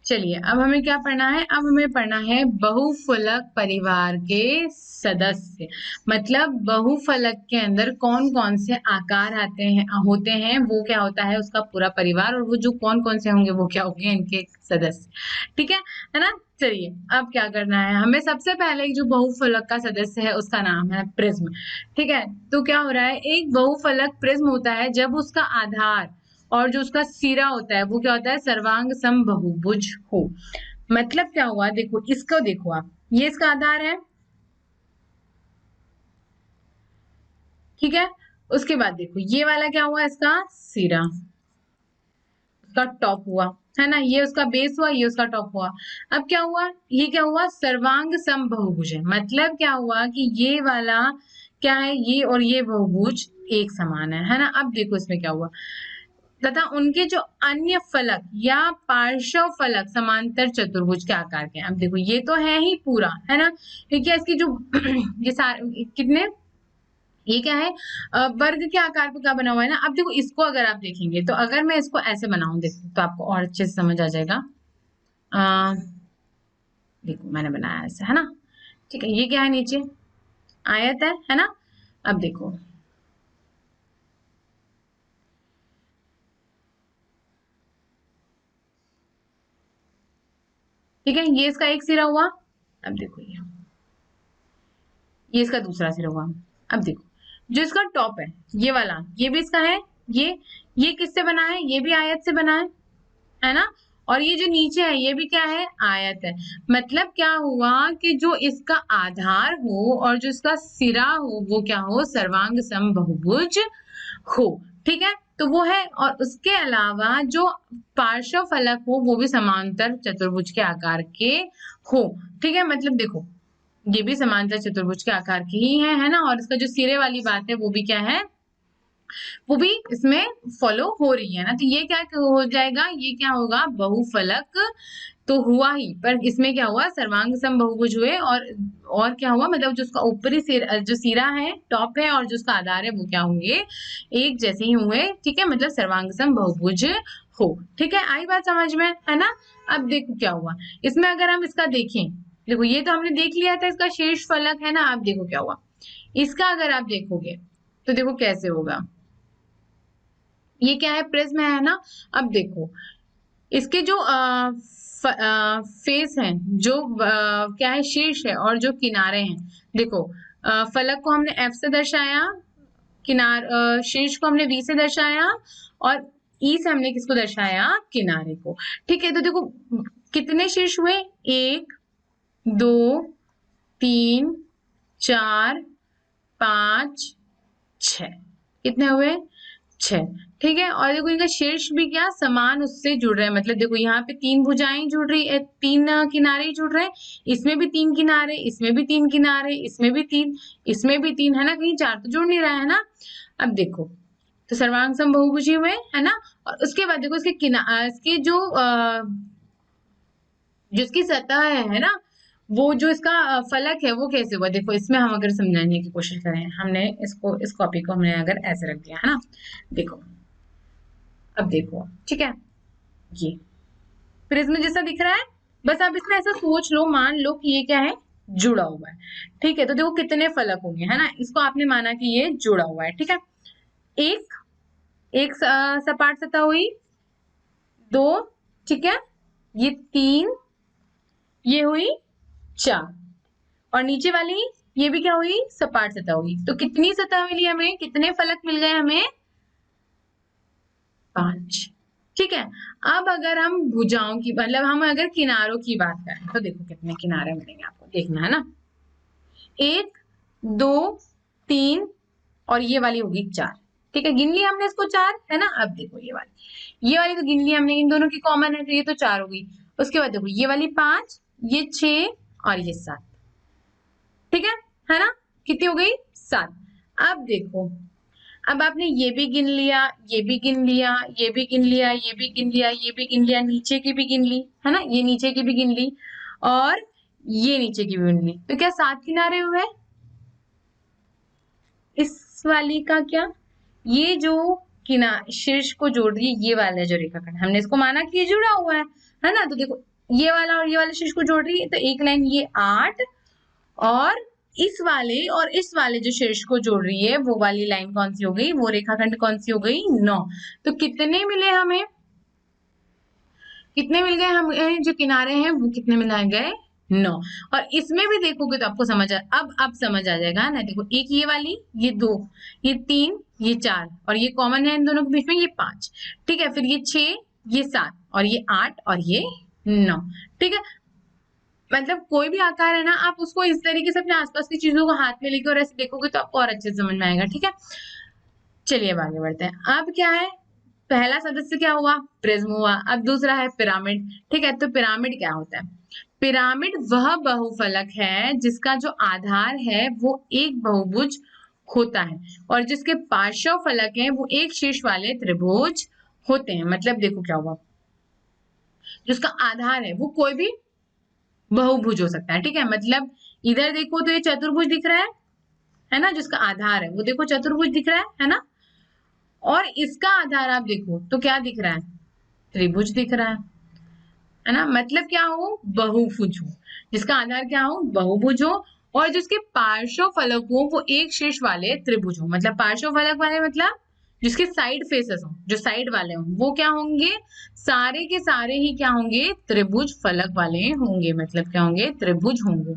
चलिए अब हमें क्या पढ़ना है, अब हमें पढ़ना है बहुफलक परिवार के सदस्य। मतलब बहुफलक के अंदर कौन कौन से आकार आते हैं, होते हैं, वो क्या होता है उसका पूरा परिवार, और वो जो कौन कौन से होंगे वो क्या होंगे इनके सदस्य, ठीक है ना। चलिए अब क्या करना है हमें, सबसे पहले जो बहुफलक का सदस्य है उसका नाम है प्रिज्म, ठीक है। तो क्या हो रहा है, एक बहुफलक प्रिज्म होता है जब उसका आधार और जो उसका सिरा होता है वो क्या होता है, सर्वांग समबहुभुज हो। मतलब क्या हुआ, देखो इसको देखो आप, ये इसका आधार है, ठीक है। उसके बाद देखो ये वाला क्या हुआ, इसका सिरा, उसका टॉप हुआ, है ना। ये उसका बेस हुआ, ये उसका टॉप हुआ। अब क्या हुआ, ये क्या हुआ, सर्वांग समबहुभुज है। मतलब क्या हुआ कि ये वाला क्या है, ये और ये बहुभुज एक समान है ना। अब देखो इसमें क्या हुआ, तथा उनके जो अन्य फलक या पार्श्व फलक समांतर चतुर्भुज के आकार के हैं। अब देखो ये तो है ही पूरा, है ना, क्योंकि इसकी जो ये सारे कितने, ये क्या है, वर्ग के आकार पे क्या बना हुआ है ना। अब देखो इसको अगर आप देखेंगे तो अगर मैं इसको ऐसे बनाऊं, देखो तो आपको और अच्छे से समझ आ जाएगा। देखो मैंने बनाया ऐसे, है ना, ठीक है। ये क्या है, नीचे आयत है ना। अब देखो ठीक है, ये इसका एक सिरा हुआ। अब देखो ये इसका दूसरा सिरा हुआ। अब देखो जो इसका टॉप है ये वाला, ये भी इसका है। ये किससे बना है? ये भी आयत से बना है ना। और ये जो नीचे है ये भी क्या है? आयत है। मतलब क्या हुआ कि जो इसका आधार हो और जो इसका सिरा हो वो क्या हो? सर्वांग समबाहुभुज हो। ठीक है, तो वो है। और उसके अलावा जो पार्श्व फलक हो वो भी समांतर चतुर्भुज के आकार के हो। ठीक है, मतलब देखो ये भी समांतर चतुर्भुज के आकार की ही है ना। और इसका जो सिरे वाली बात है वो भी क्या है? वो भी इसमें फॉलो हो रही है ना। तो ये क्या हो जाएगा? ये क्या होगा? बहुफलक तो हुआ ही, पर इसमें क्या हुआ? सर्वांग समबाहुभुज हुए। और क्या हुआ? मतलब जो उसका ऊपरी जो सिरा है, टॉप है, और जो उसका आधार है वो क्या होंगे? एक जैसे ही हुए। ठीक है, मतलब सर्वांग समबाहुभुज हो। ठीक है, आई बात समझ में, है ना। अब देखो क्या हुआ इसमें, अगर हम इसका देखें, देखो ये तो हमने देख लिया था इसका शीर्ष फलक है ना। अब देखो क्या हुआ इसका, अगर आप देखोगे तो देखो कैसे होगा। ये क्या है? प्रिज्म है ना। अब देखो इसके जो फेस हैं, जो क्या है? शीर्ष है और जो किनारे हैं। देखो फलक को हमने एफ से दर्शाया, शीर्ष को हमने वी से दर्शाया, और ई से हमने किसको दर्शाया? किनारे को। ठीक है, तो देखो कितने शीर्ष हुए? 1 2 3 4 5 6। कितने हुए? 6। ठीक है, और देखो इनका शीर्ष भी क्या समान उससे जुड़ रहा है। मतलब देखो यहाँ पे 3 भुजाएं जुड़ रही है, 3 किनारे जुड़ रहे हैं। इसमें भी 3 किनारे, इसमें भी 3 किनारे, इसमें भी 3, इसमें भी 3, है ना। कहीं 4 तो जुड़ नहीं रहा है ना। अब देखो तो सर्वांग समबाहुभुज हुए, है ना। और उसके बाद देखो इसके जो इसकी सतह है ना, वो जो इसका फलक है वो कैसे हुआ? देखो इसमें हम अगर समझाने की कोशिश करें, हमने इस कॉपी को हमने अगर ऐसे रख दिया है ना, देखो अब देखो, ठीक है, ये प्रिज्म जैसा दिख रहा है। बस आप इसमें ऐसा सोच लो, मान लो कि ये क्या है? जुड़ा हुआ है। ठीक है, तो देखो कितने फलक होंगे, है ना। इसको आपने माना कि ये जुड़ा हुआ है। ठीक है, एक एक सपाट सतह हुई, 2, ठीक है, ये 3, ये हुई 4, और नीचे वाली ये भी क्या हुई? सपाट सतह हुई। तो कितनी सतह मिली हमें? कितने फलक मिल गए हमें? 5। ठीक है, अब अगर हम भुजाओं की, मतलब हम अगर किनारों की बात करें तो देखो कितने किनारे मिलेंगे आपको, देखना है ना। 1 2 3 और ये वाली होगी 4। ठीक है, गिन लिया हमने इसको 4, है ना। अब देखो ये वाली तो गिन ली हमने, इन दोनों की कॉमन है तो ये तो 4 हो गई। उसके बाद देखो ये वाली 5, ये 6 और ये 7। ठीक है ना। कितनी हो गई? 7। अब देखो, अब आपने ये भी गिन लिया, ये भी गिन लिया, ये भी गिन लिया, ये भी गिन लिया, ये भी गिन लिया, नीचे की भी गिन ली, है ना। ये नीचे की भी गिन ली और ये नीचे की भी गिन ली। तो क्या 7 किनारे हुए? इस वाली का क्या? ये जो शीर्ष को जोड़ रही है, ये वाला जो रेखाखंड, हमने इसको माना कि ये जुड़ा हुआ है ना। तो देखो ये वाला और ये वाला शीर्ष को जोड़ रही है, तो एक लाइन ये 8, और इस वाले और इस वाले जो शीर्ष को जोड़ रही है वो वाली लाइन कौन सी हो गई? वो रेखाखंड कौन सी हो गई? 9। तो कितने मिले हमें? कितने मिल गए हमें? जो किनारे हैं वो कितने मिलाए गए? 9। और इसमें भी देखोगे तो आपको अब समझ आ जाएगा ना। देखो एक ये वाली, ये 2, ये 3, ये 4, और ये कॉमन है इन दोनों के बीच में, ये 5। ठीक है, फिर ये 6, ये 7, और ये 8 और ये 9। ठीक है, मतलब कोई भी आकार है ना, आप उसको इस तरीके से अपने आसपास की चीजों को हाथ में लेके और ऐसे देखोगे तो आपको और अच्छे से समझ में आएगा। ठीक है, चलिए अब आगे बढ़ते हैं। अब क्या है? पहला सदस्य क्या हुआ? प्रिज्म हुआ। अब दूसरा है पिरामिड। ठीक है, तो पिरामिड क्या होता है? पिरामिड वह बहुफलक है जिसका जो आधार है वो एक बहुभुज होता है, और जिसके पार्श्व फलक है वो एक शीर्ष वाले त्रिभुज होते हैं। मतलब देखो क्या हुआ, जिसका आधार है वो कोई भी बहुभुज हो सकता है। ठीक है, मतलब इधर देखो तो ये चतुर्भुज दिख रहा है ना। जिसका आधार है वो देखो चतुर्भुज दिख रहा है ना। और इसका आधार आप देखो तो क्या दिख रहा है? त्रिभुज दिख रहा है ना। मतलब क्या हो? बहुभुज हो। जिसका आधार क्या हो? बहुभुज हो, और जिसके पार्श्व फलक हो वो एक शीर्ष वाले त्रिभुज हो। मतलब पार्श्व फलक वाले मतलब जिसके साइड फेसेस हो, जो साइड वाले हों, वो क्या होंगे, सारे के सारे ही क्या होंगे, त्रिभुज फलक वाले होंगे, मतलब क्या होंगे, त्रिभुज होंगे।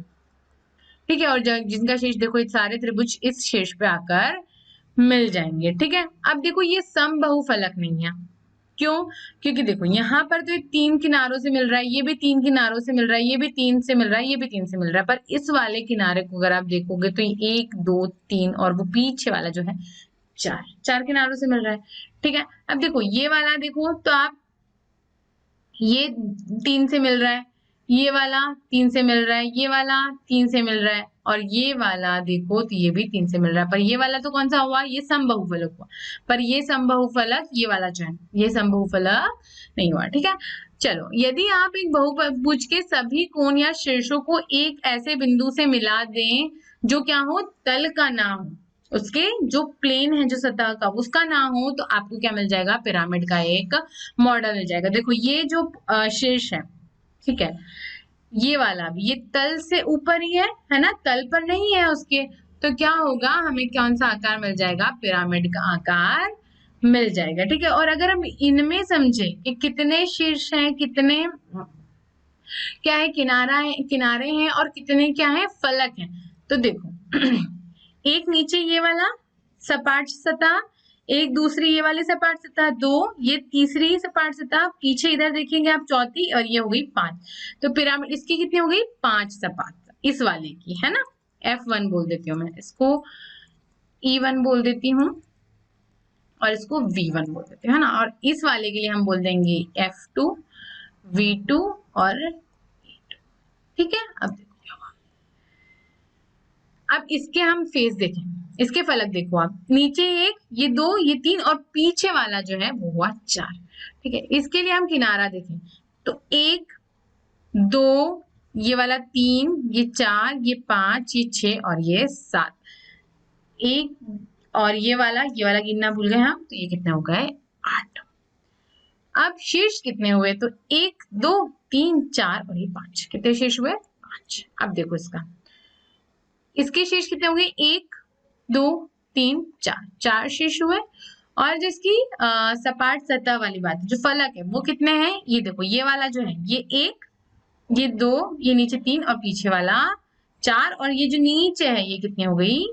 ठीक है, और जिनका शीर्ष देखो, ये सारे त्रिभुज इस शीर्ष पे आकर मिल जाएंगे। ठीक है, अब देखो ये समबाहु फलक नहीं है, क्यों, क्योंकि देखो यहाँ पर तो ये 3 किनारों से मिल रहा है, ये भी 3 किनारों से मिल रहा है, ये भी 3 से मिल रहा है, ये भी 3 से मिल रहा है, पर इस वाले किनारे को अगर आप देखोगे तो ये 1 2 3 और वो पीछे वाला जो है 4 किनारों से मिल रहा है। ठीक है, अब देखो ये वाला देखो तो आप, ये 3 से मिल रहा है, ये वाला 3 से मिल रहा है, ये वाला 3 से मिल रहा है, और ये वाला देखो तो ये भी 3 से मिल रहा है, पर ये वाला तो कौन सा हुआ, ये समबाहु फलक हुआ, पर ये समबाहु फलक, ये वाला जो है ये समबाहु फलक नहीं हुआ। ठीक है, चलो, यदि आप एक बहुभुज के सभी कोण या शीर्षों को एक ऐसे बिंदु से मिला दें जो क्या हो, तल का ना हो, उसके जो प्लेन है, जो सतह का, उसका ना हो, तो आपको क्या मिल जाएगा, पिरामिड का एक मॉडल मिल जाएगा। देखो ये जो शीर्ष है, ठीक है, ये वाला भी ये तल से ऊपर ही है ना, तल पर नहीं है उसके, तो क्या होगा, हमें कौन सा आकार मिल जाएगा, पिरामिड का आकार मिल जाएगा। ठीक है, और अगर हम इनमें समझे कि कितने शीर्ष हैं, कितने क्या है, किनारे हैं, और कितने क्या है, फलक हैं, तो देखो एक नीचे ये वाला सपाट सतह, एक दूसरी ये वाली सपाट सतह, 2 ये तीसरी सपाट सतह, पीछे इधर देखेंगे आप चौथी, और ये हो गई 5, तो पिरामिड इसकी कितनी हो गई, 5 सपाट इस वाले की, है ना। F1 बोल देती हूँ मैं इसको, E1 बोल देती हूँ, और इसको V1 बोल देते हैं, है ना, और इस वाले के लिए हम बोल देंगे F2, V2 और E2। ठीक है, अब देखो क्या हुआ, अब इसके हम फेस देखें, इसके फलक देखो आप, नीचे 1, ये 2, ये 3, और पीछे वाला जो है वो हुआ 4। ठीक है, इसके लिए हम किनारा देखें तो 1 2, ये वाला 3, ये 4, ये 5, ये 6 और ये 7, 1, और ये वाला गिनना भूल गए हम, तो ये कितने हो गए, 8। अब शीर्ष कितने हुए, तो 1 2 3 4 और ये 5, कितने शीर्ष हुए, 5। अब देखो इसके शीर्ष कितने हो गए, 1 2 3 4 शीर्ष हुए, और जिसकी सपाट सतह वाली बात है, जो फलक है, वो कितने हैं, ये देखो ये वाला जो है, ये 1, ये 2, ये नीचे 3 और पीछे वाला 4, और ये जो नीचे है ये कितनी हो गई,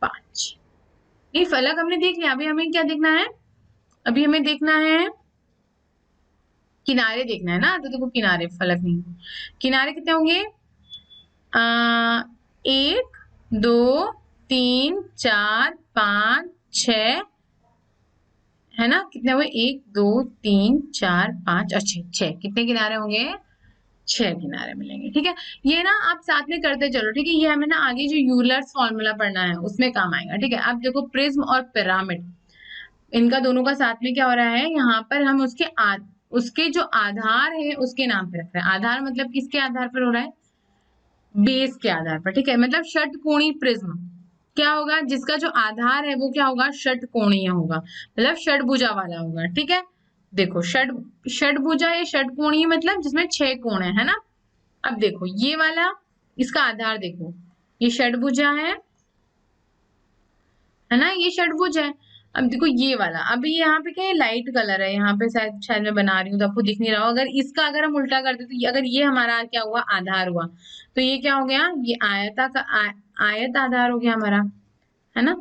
5। ये फलक हमने देख लिया, अभी हमें क्या देखना है, अभी हमें देखना है किनारे देखना है ना, तो देखो किनारे, फलक नहीं, किनारे कितने होंगे, 1 2 3 4 5 6, है ना, कितने हुए, 1 2 3 4 5 और 6, कितने किनारे होंगे, 6 किनारे मिलेंगे। ठीक है, ये ना आप साथ में करते चलो। ठीक है, ये हमें ना आगे जो यूलर्स फॉर्मूला पढ़ना है उसमें काम आएगा। ठीक है, अब देखो प्रिज्म और पिरामिड, इनका दोनों का साथ में क्या हो रहा है, यहाँ पर हम उसके जो आधार है उसके नाम पे रख रहे हैं। आधार मतलब किसके आधार पर हो रहा है, बेस के आधार पर। ठीक है, मतलब षटकोणीय प्रिज्म क्या होगा, जिसका जो आधार है वो क्या होगा, षटकोणीय होगा, मतलब षटभुजा वाला होगा। ठीक है, देखो षटभुजा या षटकोणीय मतलब जिसमें 6 कोण है ना। अब देखो ये वाला, इसका आधार देखो, ये षटभुजा है ना, ये षटभुज है। अब देखो ये वाला, अभी यहाँ पे क्या है, लाइट कलर है, यहाँ पे शायद मैं बना रही हूँ तो आपको दिख नहीं रहा हो। अगर हम उल्टा करते तो अगर ये हमारा क्या हुआ, आधार हुआ, तो ये क्या हो गया, ये आयत आधार हो गया हमारा, है ना,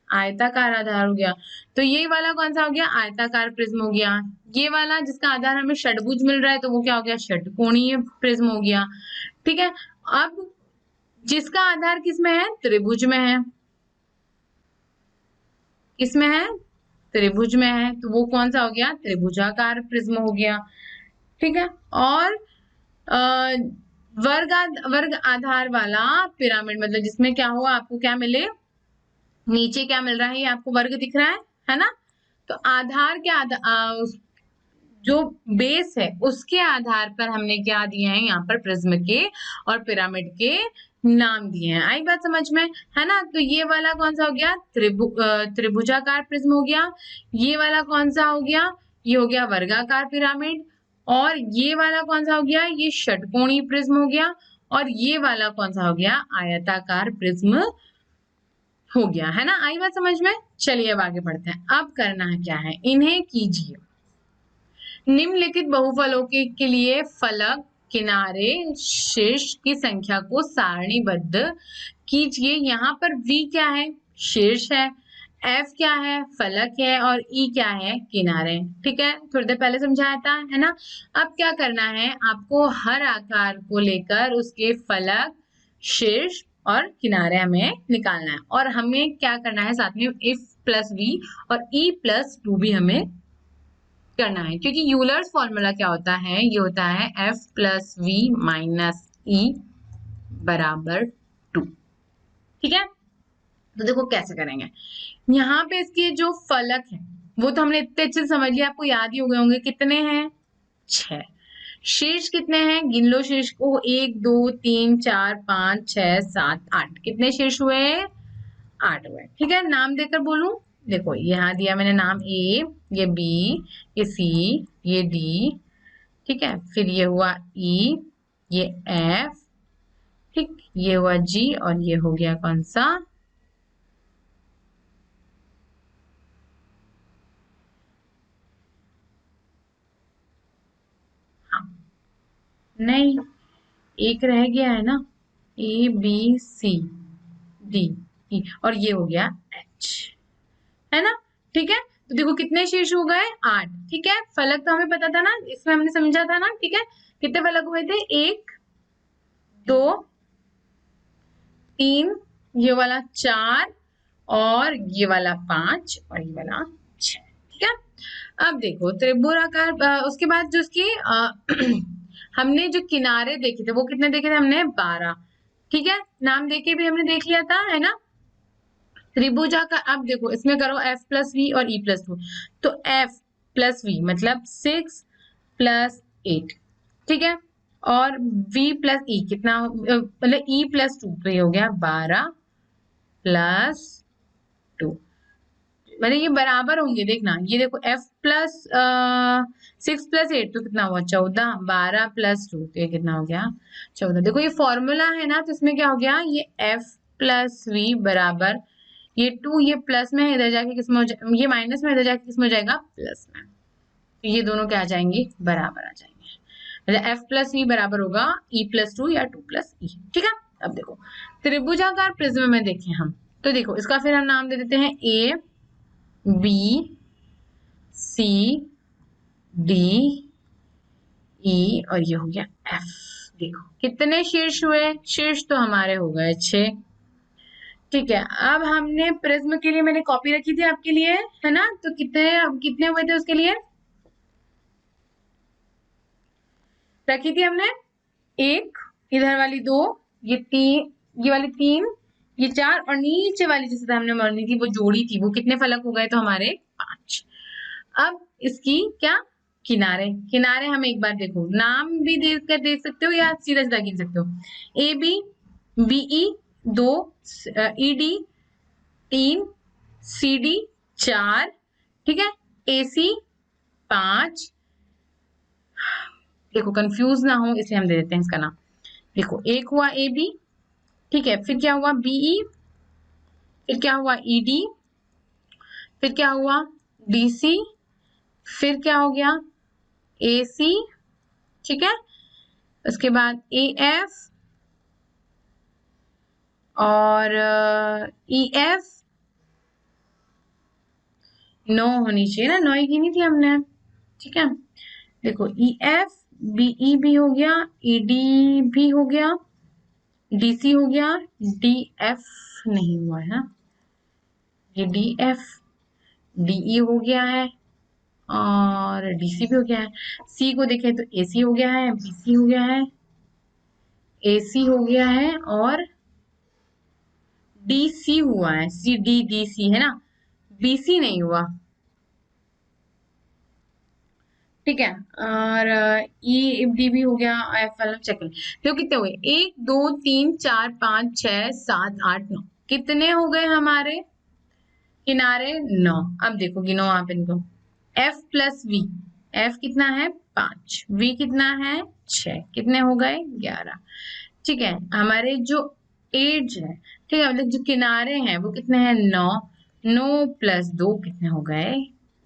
आयताकार आधार हो गया। तो ये वाला कौन सा हो गया, आयताकार प्रिज्म हो गया। ये वाला जिसका आधार हमें षटभुज मिल रहा है, तो वो क्या हो गया, षटकोणीय प्रिज्म हो गया। ठीक है, अब जिसका आधार किसमें है, त्रिभुज में है, किसमें है, त्रिभुज में है, तो वो कौन सा हो गया, त्रिभुजाकार प्रिज्म हो गया। ठीक है, और वर्ग आधार वाला पिरामिड, मतलब जिसमें क्या हुआ, आपको क्या मिले, नीचे क्या मिल रहा है, ये आपको वर्ग दिख रहा है ना, तो आधार के जो बेस है उसके आधार पर हमने क्या दिए हैं, यहाँ पर प्रिज्म के और पिरामिड के नाम दिए हैं। आई बात समझ में, है ना। तो ये वाला कौन सा हो गया, त्रिभुजाकार प्रिज्म हो गया। ये वाला कौन सा हो गया, ये हो गया वर्गाकार पिरामिड। और ये वाला कौन सा हो गया, ये षटकोणीय प्रिज्म हो गया। और ये वाला कौन सा हो गया, आयताकार प्रिज्म हो गया है ना, आई बात समझ में। चलिए अब आगे बढ़ते हैं। अब करना है क्या है, इन्हें कीजिए निम्नलिखित बहुफलों के लिए फलक किनारे शीर्ष की संख्या को सारणीबद्ध कीजिए। यहाँ पर v क्या है, शीर्ष है, f क्या है, फलक है, और e क्या है, किनारे। ठीक है, थोड़ी देर पहले समझाया था, है ना। अब क्या करना है, आपको हर आकार को लेकर उसके फलक, शीर्ष और किनारे हमें निकालना है, और हमें क्या करना है साथ में f प्लस v और e प्लस 2 भी हमें करना है, क्योंकि यूलर्स फॉर्मूला क्या होता है, ये होता है f प्लस वी माइनस ई बराबर 2। ठीक है, तो देखो कैसे करेंगे। यहाँ पे इसके जो फलक है वो तो हमने इतने अच्छे से समझ लिया, आपको याद ही हो गए होंगे। कितने हैं, 6। शीर्ष कितने हैं, गिन लो शीर्ष को, 1 2 3 4 5 6 7 8। कितने शीर्ष हुए, 8 हुए। ठीक है, नाम देकर बोलूं, देखो यहाँ दिया मैंने नाम ए, ये बी, ये सी, ये डी, ठीक है, फिर ये हुआ ई, ये एफ, ठीक, ये हुआ जी, और ये हो गया कौन सा, हाँ, नहीं, एक रह गया है ना, A B C D E, और ये हो गया एच, है ना। ठीक है, तो देखो कितने शीर्ष हो गए, 8। ठीक है, फलक तो हमें पता था ना, इसमें हमने समझा था ना। ठीक है, कितने फलक हुए थे, 1 2 3, ये वाला 4, और ये वाला 5, और ये वाला 6। ठीक है, अब देखो त्रिभुजाकार, उसके बाद जो उसकी हमने जो किनारे देखे थे वो कितने देखे थे हमने, 12। ठीक है, नाम देके भी हमने देख लिया था, है ना। त्रिभुजा का अब देखो इसमें करो f प्लस वी और e प्लस 2, तो f प्लस वी मतलब 6 प्लस 8। ठीक है, और v प्लस e कितना, मतलब e प्लस 2, तो ये हो गया 12 प्लस 2, मतलब ये बराबर होंगे। देखना ये देखो f प्लस 6 प्लस 8 तो कितना हुआ, 14, 12 प्लस 2 तो ये कितना हो गया, 14। देखो ये फॉर्मूला है ना, तो इसमें क्या हो गया, ये f प्लस वी बराबर, ये 2 ये प्लस में है, इधर जाके किसमें हो जाए, ये माइनस में, इधर जाके किसमें हो जाएगा, प्लस में। तो ये दोनों क्या आ जाएंगे, बराबर आ जाएंगे, मतलब f प्लस वी बराबर होगा e प्लस 2 या 2 प्लस ई। ठीक है, अब देखो त्रिभुजाकार प्रिज्म में देखें हम, तो देखो इसका फिर हम नाम दे देते हैं A B C D E, और ये हो गया एफ। देखो कितने शीर्ष हुए, शीर्ष तो हमारे हो गए 6। ठीक है, अब हमने प्रिज्म के लिए मैंने कॉपी रखी थी आपके लिए, है ना, तो कितने हुए थे उसके लिए, रखी थी हमने, 1, इधर वाली 2, ये 3, ये वाली 3, ये 4, और नीचे वाली जिससे हमने मानी थी वो जोड़ी थी, वो कितने फलक हो गए, तो हमारे 5। अब इसकी क्या, किनारे, किनारे हम एक बार देखो नाम भी देख कर देख सकते हो या सीधा सीधा गिन सकते हो, A B, BE 2, E D 3, C D 4, ठीक है, ए सी 5। देखो कंफ्यूज ना हो इसलिए हम दे देते हैं इसका नाम। देखो एक हुआ ए बी, ठीक है, फिर क्या हुआ बीई, फिर क्या हुआ ई डी, फिर क्या हुआ डी सी, फिर क्या हो गया ए सी, ठीक है, उसके बाद ए एफ और ई एफ, 9 होनी चाहिए ना, 9 ही गिनी थी हमने। ठीक है, देखो ई एफ, बीई भी हो गया, ई डी भी हो गया, डीसी हो गया, डी एफ नहीं हुआ है ना, ये डी एफ, डीई हो गया है, और डीसी भी हो गया है। सी को देखें तो एसी हो गया है, बीसी हो गया है, एसी हो गया है, और डीसी हुआ है, सी डी डी सी है ना, बीसी नहीं हुआ। ठीक है, और ई डी भी हो गया, एफ वाला चेक कर। तो कितने हुए, 1 2 3 4 5 6 7 8 9, कितने हो गए हमारे किनारे, 9। अब देखो गिनो आप इनको, एफ प्लस वी, एफ कितना है 5, वी कितना है 6, कितने हो गए 11। ठीक है, हमारे जो एज है, ठीक है। मतलब जो किनारे हैं वो कितने हैं, 9, 9 प्लस 2 कितने हो गए,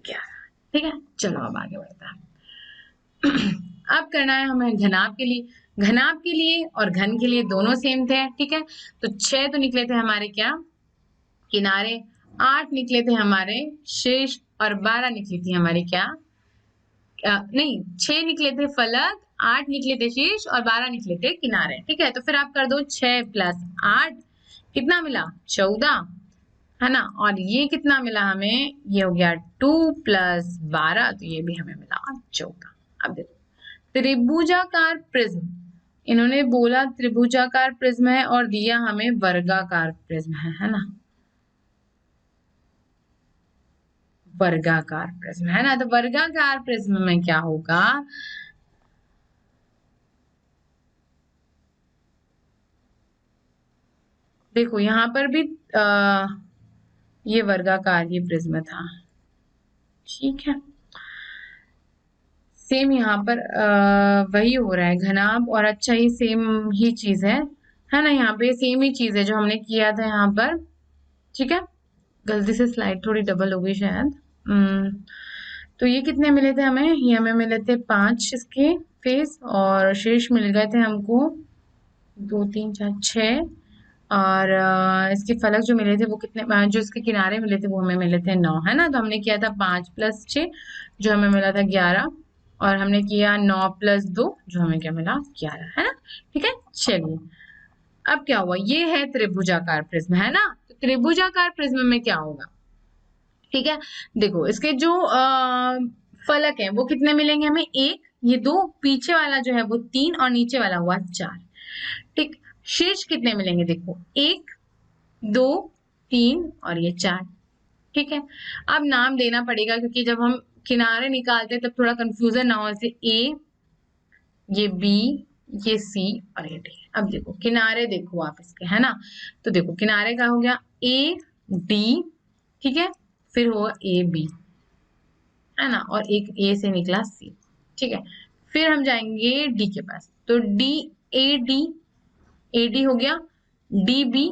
11। ठीक है, चलो अब आगे बढ़ते हैं। अब करना है हमें घनाभ के लिए। घनाभ के लिए और घन के लिए दोनों सेम थे, ठीक है। तो 6 तो निकले थे हमारे क्या, किनारे, 8 निकले थे हमारे शेष, और 12 निकली थी हमारी क्या, नहीं 6 निकले थे फलक, 8 निकले थे शीर्ष और 12 निकले थे किनारे, ठीक है। तो फिर आप कर दो 6 प्लस 8 कितना मिला, 14, है ना। और ये कितना मिला हमें, ये हो गया 2 प्लस 12, तो ये भी हमें मिला 14। अब देखो त्रिभुजाकार प्रिज्म, इन्होंने बोला त्रिभुजाकार प्रिज्म है और दिया हमें वर्गाकार प्रिज्म है ना, वर्गाकार प्रिज्म है ना। तो वर्गाकार प्रिज्म में क्या होगा, देखो यहां पर भी ये वर्गाकार ये प्रिज्म था, ठीक है। सेम यहाँ पर वही हो रहा है घनाभ, और अच्छा ही सेम ही चीज है ना। यहाँ पे सेम ही चीज है जो हमने किया था यहाँ पर, ठीक है। गलती से स्लाइड थोड़ी डबल हो गई शायद। तो ये कितने मिले थे हमें, ये हमें मिले थे 5 इसके फेस, और शेष मिल गए थे हमको 2 3 4 6, और इसके फलक जो मिले थे वो कितने, जो इसके किनारे मिले थे वो हमें मिले थे 9, है ना। तो हमने किया था 5 प्लस 6 जो हमें मिला था 11, और हमने किया 9 प्लस 2 जो हमें क्या मिला, 11, है ना। ठीक है, चलिए अब क्या हुआ, ये है त्रिभुजाकार प्रिज्म, है ना। तो त्रिभुजाकार प्रिज्म में क्या होगा, ठीक है। देखो इसके जो फलक है वो कितने मिलेंगे हमें, 1, ये 2, पीछे वाला जो है वो 3 और नीचे वाला हुआ 4, ठीक। शीर्ष कितने मिलेंगे, देखो 1 2 3 और ये 4, ठीक है। अब नाम देना पड़ेगा क्योंकि जब हम किनारे निकालते हैं तब थोड़ा कंफ्यूजन ना हो, जैसे ए, ये बी, ये सी और ये डी। अब देखो किनारे देखो आप इसके, है ना। तो देखो किनारे का हो गया ए डी, ठीक है, फिर होगा ए बी, है ना, और एक ए से निकला सी, ठीक है। फिर हम जाएंगे डी के पास, तो डी, ए डी हो गया, डी बी,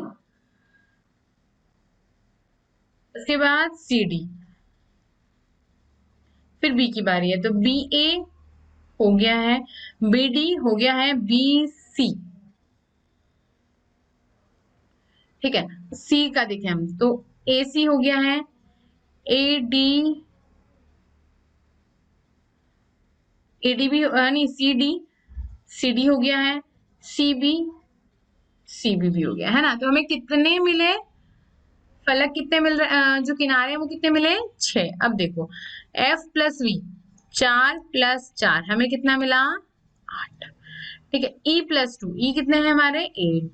उसके बाद सी डी, फिर बी की बारी है, तो बी ए हो गया है, बी डी हो गया है, बी सी, ठीक है। सी का देखें हम, तो ए सी हो गया है, ए डी, ए डी भी नहीं, सी डी हो गया है, सी बी, सी बी भी हो गया, है ना। तो हमें कितने मिले फलक, कितने मिल रहे, जो किनारे हैं वो कितने मिले, 6। अब देखो एफ प्लस वी, 4 प्लस 4 हमें कितना मिला, 8, ठीक है। ई प्लस 2, ई कितने हैं हमारे 8,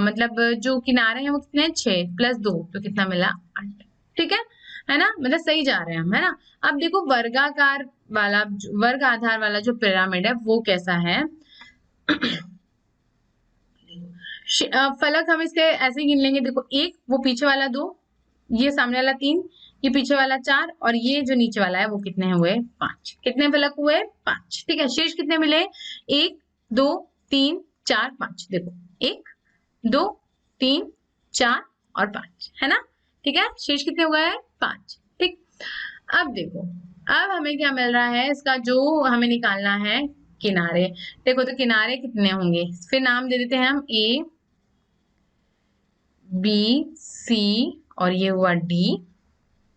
मतलब जो किनारे हैं वो कितने हैं 6 प्लस 2 तो कितना मिला 8, ठीक है ना। मतलब सही जा रहे हैं हम, है ना। अब देखो वर्गाकार वाला, वर्ग आधार वाला जो पिरामिड है वो कैसा है। फलक हम इसके ऐसे गिन लेंगे, देखो 1, वो पीछे वाला 2, ये सामने वाला 3, ये पीछे वाला 4, और ये जो नीचे वाला है वो कितने हुए 5, कितने फलक हुए 5, ठीक है। शेष कितने मिले, 1 2 3 4 5, देखो 1 2 3 4 और 5, है ना, ठीक है। शेष कितने हो गए 5, ठीक। अब देखो अब हमें क्या मिल रहा है, इसका जो हमें निकालना है किनारे, देखो तो किनारे कितने होंगे, फिर नाम दे देते हैं हम ए बी सी, और ये हुआ डी,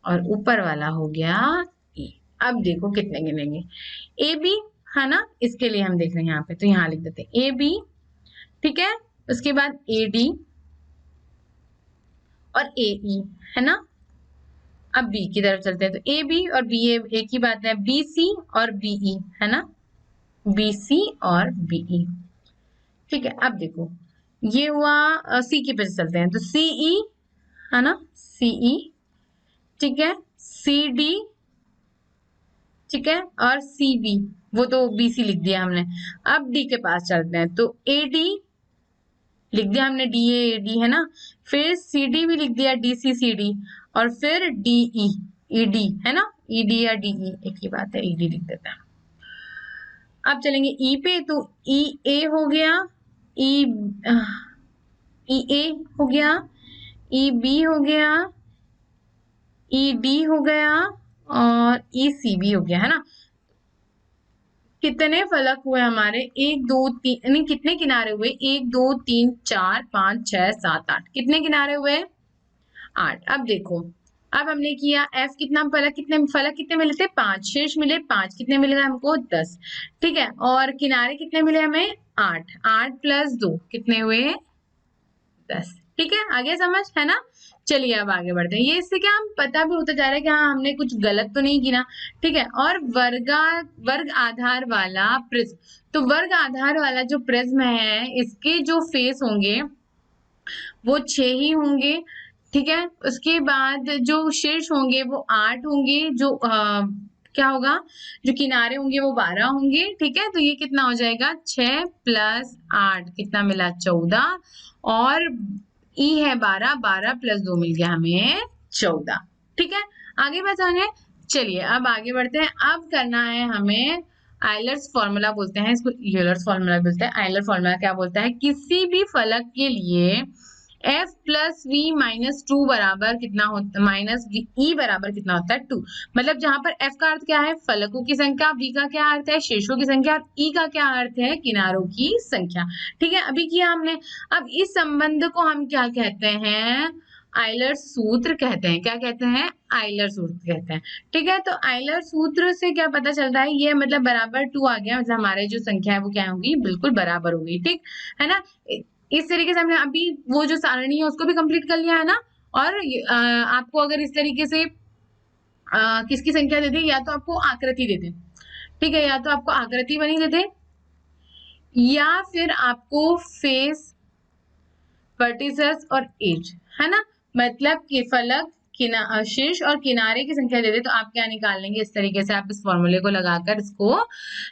और ऊपर वाला हो गया ई। अब देखो कितने गिनेंगे, ए बी, है ना, इसके लिए हम देख रहे हैं यहाँ पे, तो यहाँ लिख देते हैं ए बी, ठीक है। उसके बाद ए डी और ए ई, है ना। अब बी की तरफ चलते हैं, तो ए बी और बी ए एक ही बात है, बी सी और बीई, है ना, बी सी और बीई, ठीक है। अब देखो ये हुआ सी की तरफ चलते हैं, तो सीई, है ना, सीई, ठीक है, सी डी, ठीक है, और सी बी, वो तो बी सी लिख दिया हमने। अब डी के पास चलते हैं, तो ए डी लिख दिया हमने, डी ए डी, है ना। फिर सी डी भी लिख दिया, डी सी सी डी, और फिर डी ई, ई डी, है ना, ई डी या डी ई एक ही बात है, ई डी लिख देते हैं। अब चलेंगे ई पे, तो ई ए हो गया, ई ई ए हो गया, ई बी हो गया, ई डी हो गया और ई सी भी हो गया, है ना। कितने फलक हुए हमारे, 1 2 3, नहीं कितने किनारे हुए, 1 2 3 4 5 6 7 8, कितने किनारे हुए, 8। अब देखो, अब हमने किया एफ कितना फलक कितने मिले थे, 5, शेष मिले 5, कितने मिलेगा हमको, 10। ठीक है, और किनारे कितने मिले हमें, 8, 8 प्लस 2 कितने हुए, 10। ठीक है, आगे समझ है ना। चलिए अब आगे बढ़ते हैं। ये इससे क्या हम पता भी होता जा रहा है कि हाँ हमने कुछ गलत तो नहीं गिना। ठीक है, और वर्ग आधार वाला प्रिज्म, तो वर्ग आधार वाला जो प्रिज्म है इसके जो फेस होंगे वो 6 ही होंगे। ठीक है, उसके बाद जो शीर्ष होंगे वो 8 होंगे, जो क्या होगा, जो किनारे होंगे वो 12 होंगे। ठीक है, तो ये कितना हो जाएगा, 6 प्लस 8 कितना मिला, 14, और ई है 12, 12 प्लस 2 मिल गया हमें 14। ठीक है, आगे बताने, चलिए अब आगे बढ़ते हैं। अब करना है हमें आइलर्स फॉर्मूला, बोलते हैं इसको, यूलर्स फॉर्मूला बोलते हैं। आइलर फॉर्मूला क्या बोलता है, किसी भी फलक के लिए F plus V minus two बराबर कितना होता है, माइनस ई बराबर कितना होता है, 2। मतलब जहां पर एफ का अर्थ क्या है, फलकों की संख्या, वी का क्या अर्थ है, शीर्षों की संख्या, और ई का क्या अर्थ है, किनारों की संख्या। ठीक है, अभी किया हमने। अब इस संबंध को हम क्या कहते हैं, आइलर सूत्र कहते हैं। क्या कहते हैं, आइलर सूत्र कहते हैं। ठीक है, तो आइलर सूत्र से क्या पता चलता है, ये मतलब बराबर 2 आ गया, मतलब हमारे जो संख्या है वो क्या होगी, बिल्कुल बराबर होगी। ठीक है ना। इस तरीके से हमने अभी वो जो सारणी है उसको भी कंप्लीट कर लिया है ना। और आपको अगर इस तरीके से किसकी संख्या दे दे, या तो आपको आकृति दे दे, ठीक है, या तो आपको आकृति बनी दे दे, या फिर आपको फेस, वर्टिसेस और एज, है ना, मतलब कि फलक, शीर्ष और किनारे की संख्या दे दे, तो आप क्या निकाल लेंगे, इस तरीके से आप इस फॉर्मूले को लगाकर इसको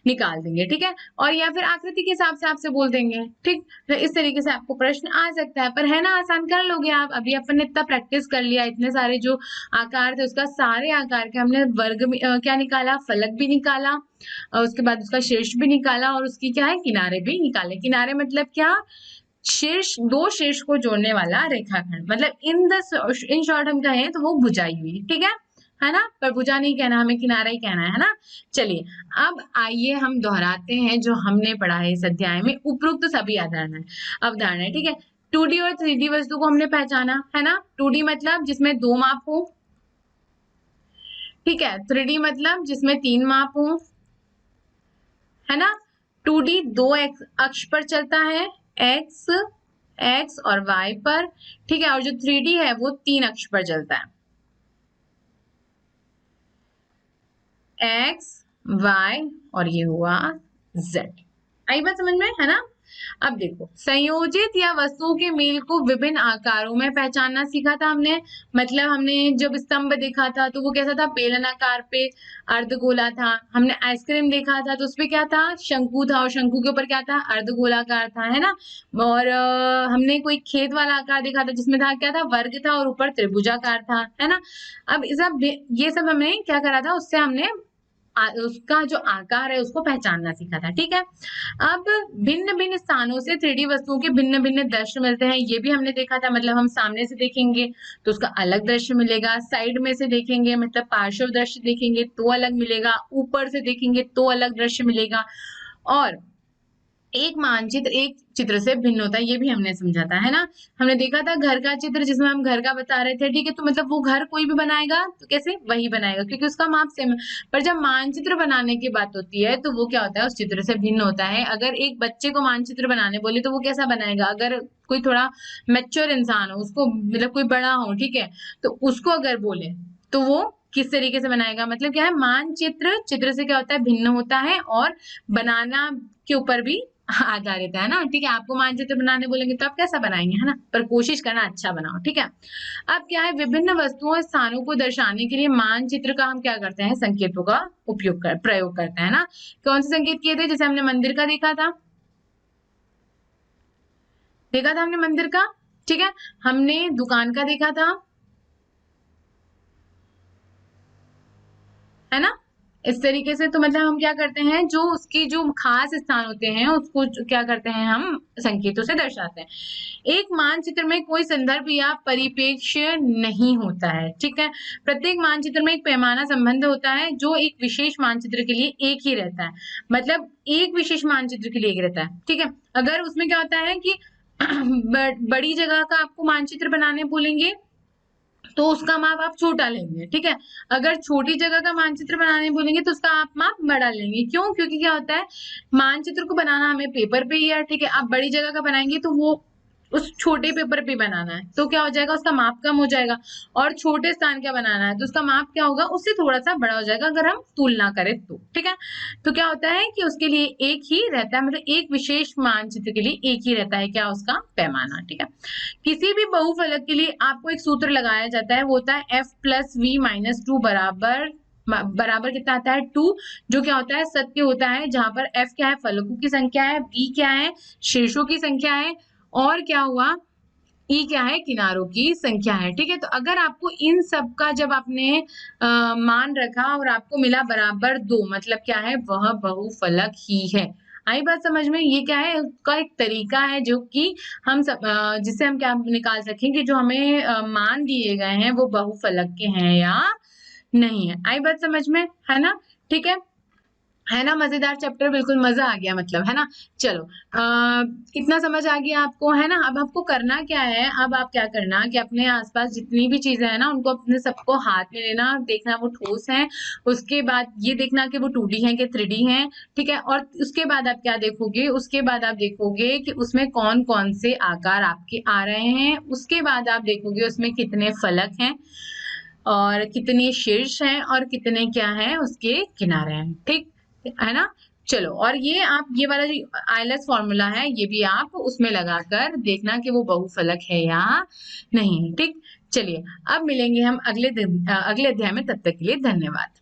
निकाल देंगे। ठीक है, और या फिर आकृति के हिसाब से आपसे बोल देंगे। ठीक, तो इस तरीके से आपको प्रश्न आ सकता है, पर है ना आसान, कर लोगे आप। अभी अपन ने इतना प्रैक्टिस कर लिया, इतने सारे जो आकार थे उसका सारे आकार के हमने वर्ग में क्या निकाला, फलक भी निकाला, और उसके बाद उसका शीर्ष भी निकाला, और उसकी क्या है, किनारे भी निकाले। किनारे मतलब क्या, शीर्ष, दो शीर्ष को जोड़ने वाला रेखाखंड, मतलब इन शॉर्ट हम कहें तो वो भुजाई हुई। ठीक है ना, पर भुजा नहीं कहना, हमें किनारा ही कहना है ना। चलिए अब आइए हम दोहराते हैं जो हमने पढ़ा है इस अध्याय में, उपरोक्त सभी अवधारणाएं। ठीक है, 2D और 3D वस्तु को हमने पहचाना है ना। 2D मतलब जिसमें 2 माप हो, ठीक है, 3D मतलब जिसमें 3 माप हो, है ना। 2D 2 अक्ष पर चलता है, एक्स, एक्स और वाई पर। ठीक है, और जो 3D है वो 3 अक्ष पर चलता है, एक्स, वाई और ये हुआ जेड। आई बात समझ में, है ना। अब देखो, संयोजित या वस्तुओं के मेल को विभिन्न आकारों में पहचानना सीखा था हमने। मतलब हमने जब स्तंभ देखा था तो वो कैसा था, बेलनाकार पे अर्धगोला था। हमने आइसक्रीम देखा था तो उसपे क्या था, शंकु था, और शंकु के ऊपर क्या था, अर्धगोलाकार था, है ना। और हमने कोई खेत वाला आकार देखा था जिसमें था क्या था, वर्ग था, और ऊपर त्रिभुजाकार था, है ना। अब ये सब हमने क्या करा था, उससे हमने उसका जो आकार है उसको पहचानना सीखा था। ठीक है, अब भिन्न भिन्न स्थानों से 3D वस्तुओं के भिन्न भिन्न दृश्य मिलते हैं, ये भी हमने देखा था। मतलब हम सामने से देखेंगे तो उसका अलग दृश्य मिलेगा, साइड में से देखेंगे मतलब पार्श्व दृश्य देखेंगे तो अलग मिलेगा, ऊपर से देखेंगे तो अलग दृश्य मिलेगा, और एक मानचित्र एक चित्र से भिन्न होता है, ये भी हमने समझा था, है ना। हमने देखा था घर का चित्र जिसमें हम घर का बता रहे थे। ठीक है, तो मतलब वो घर कोई भी बनाएगा तो कैसे, वही बनाएगा क्योंकि उसका माप सेम है। पर जब मानचित्र बनाने की बात होती है तो वो क्या होता है, उस चित्र से भिन्न होता है। अगर एक बच्चे को मानचित्र बनाने बोले तो वो कैसा बनाएगा, अगर कोई थोड़ा मैच्योर इंसान हो, उसको मतलब कोई बड़ा हो, ठीक है, तो उसको अगर बोले तो वो किस तरीके से बनाएगा, मतलब क्या है, मानचित्र चित्र से क्या होता है, भिन्न होता है, और बनाना के ऊपर भी आधारित है ना। ठीक है, आपको मानचित्र बनाने बोलेंगे तो आप कैसा बनाएंगे, है ना, पर कोशिश करना अच्छा बनाओ। ठीक है, अब क्या है, विभिन्न वस्तुओं स्थानों को दर्शाने के लिए मानचित्र का हम क्या करते हैं, संकेतों का प्रयोग करते हैं ना। कौन से संकेत किए थे, जैसे हमने मंदिर का देखा था हमने मंदिर का। ठीक है, हमने दुकान का देखा था, है ना, इस तरीके से तो मतलब हम क्या करते हैं, जो उसकी जो खास स्थान होते हैं उसको क्या करते हैं, हम संकेतों से दर्शाते हैं। एक मानचित्र में कोई संदर्भ या परिप्रेक्ष्य नहीं होता है, ठीक है। प्रत्येक मानचित्र में एक पैमाना संबंध होता है जो एक विशेष मानचित्र के लिए एक ही रहता है, मतलब एक विशेष मानचित्र के लिए एक रहता है, ठीक है। अगर उसमें क्या होता है कि बड़ी जगह का आपको मानचित्र बनाने बोलेंगे तो उसका माप आप छोटा लेंगे, ठीक है। अगर छोटी जगह का मानचित्र बनाने बोलेंगे तो उसका आप माप बड़ा लेंगे। क्यों? क्योंकि क्या होता है, मानचित्र को बनाना हमें पेपर पे ही है, ठीक है। आप बड़ी जगह का बनाएंगे तो वो उस छोटे पेपर पे बनाना है तो क्या हो जाएगा, उसका माप कम हो जाएगा। और छोटे स्थान का बनाना है तो उसका माप क्या होगा, उससे थोड़ा सा बड़ा हो जाएगा अगर हम तुलना करें तो, ठीक है। तो क्या होता है कि उसके लिए एक ही रहता है, मतलब एक विशेष मानचित्र के लिए एक ही रहता है क्या, उसका पैमाना, ठीक है। किसी भी बहुफलक के लिए आपको एक सूत्र लगाया जाता है, वो होता है f+v-2 बराबर बराबर कितना आता है 2, जो क्या होता है, सत्य होता है, जहां पर f क्या है, फलकों की संख्या है, v क्या है, शीर्षों की संख्या है, और क्या हुआ, ई क्या है, किनारों की संख्या है, ठीक है। तो अगर आपको इन सब का जब आपने मान रखा और आपको मिला बराबर 2, मतलब क्या है, वह बहुफलक ही है। आई बात समझ में? ये क्या है, उसका एक तरीका है जो कि हम सब जिससे हम क्या निकाल सकें कि जो हमें मान दिए गए हैं वो बहुफलक के हैं या नहीं है। आई बात समझ में, है ना? ठीक है ना, मजेदार चैप्टर, बिल्कुल मजा आ गया, मतलब, है ना। चलो, इतना समझ आ गया आपको, है ना। अब आपको करना क्या है, अब आप क्या करना कि अपने आसपास जितनी भी चीजें हैं ना उनको अपने सबको हाथ में लेना, देखना वो ठोस है, उसके बाद ये देखना कि वो 2D है कि 3D है, ठीक है। और उसके बाद आप क्या देखोगे, उसके बाद आप देखोगे कि उसमें कौन कौन से आकार आपके आ रहे हैं, उसके बाद आप देखोगे उसमें कितने फलक हैं और कितने शीर्ष हैं और कितने क्या हैं उसके किनारे हैं, ठीक है ना। चलो, और ये आप ये वाला जो आइलैस फॉर्मूला है ये भी आप उसमें लगाकर देखना कि वो बहुफलक है या नहीं, ठीक। चलिए, अब मिलेंगे हम अगले अध्याय में, तब तक के लिए धन्यवाद।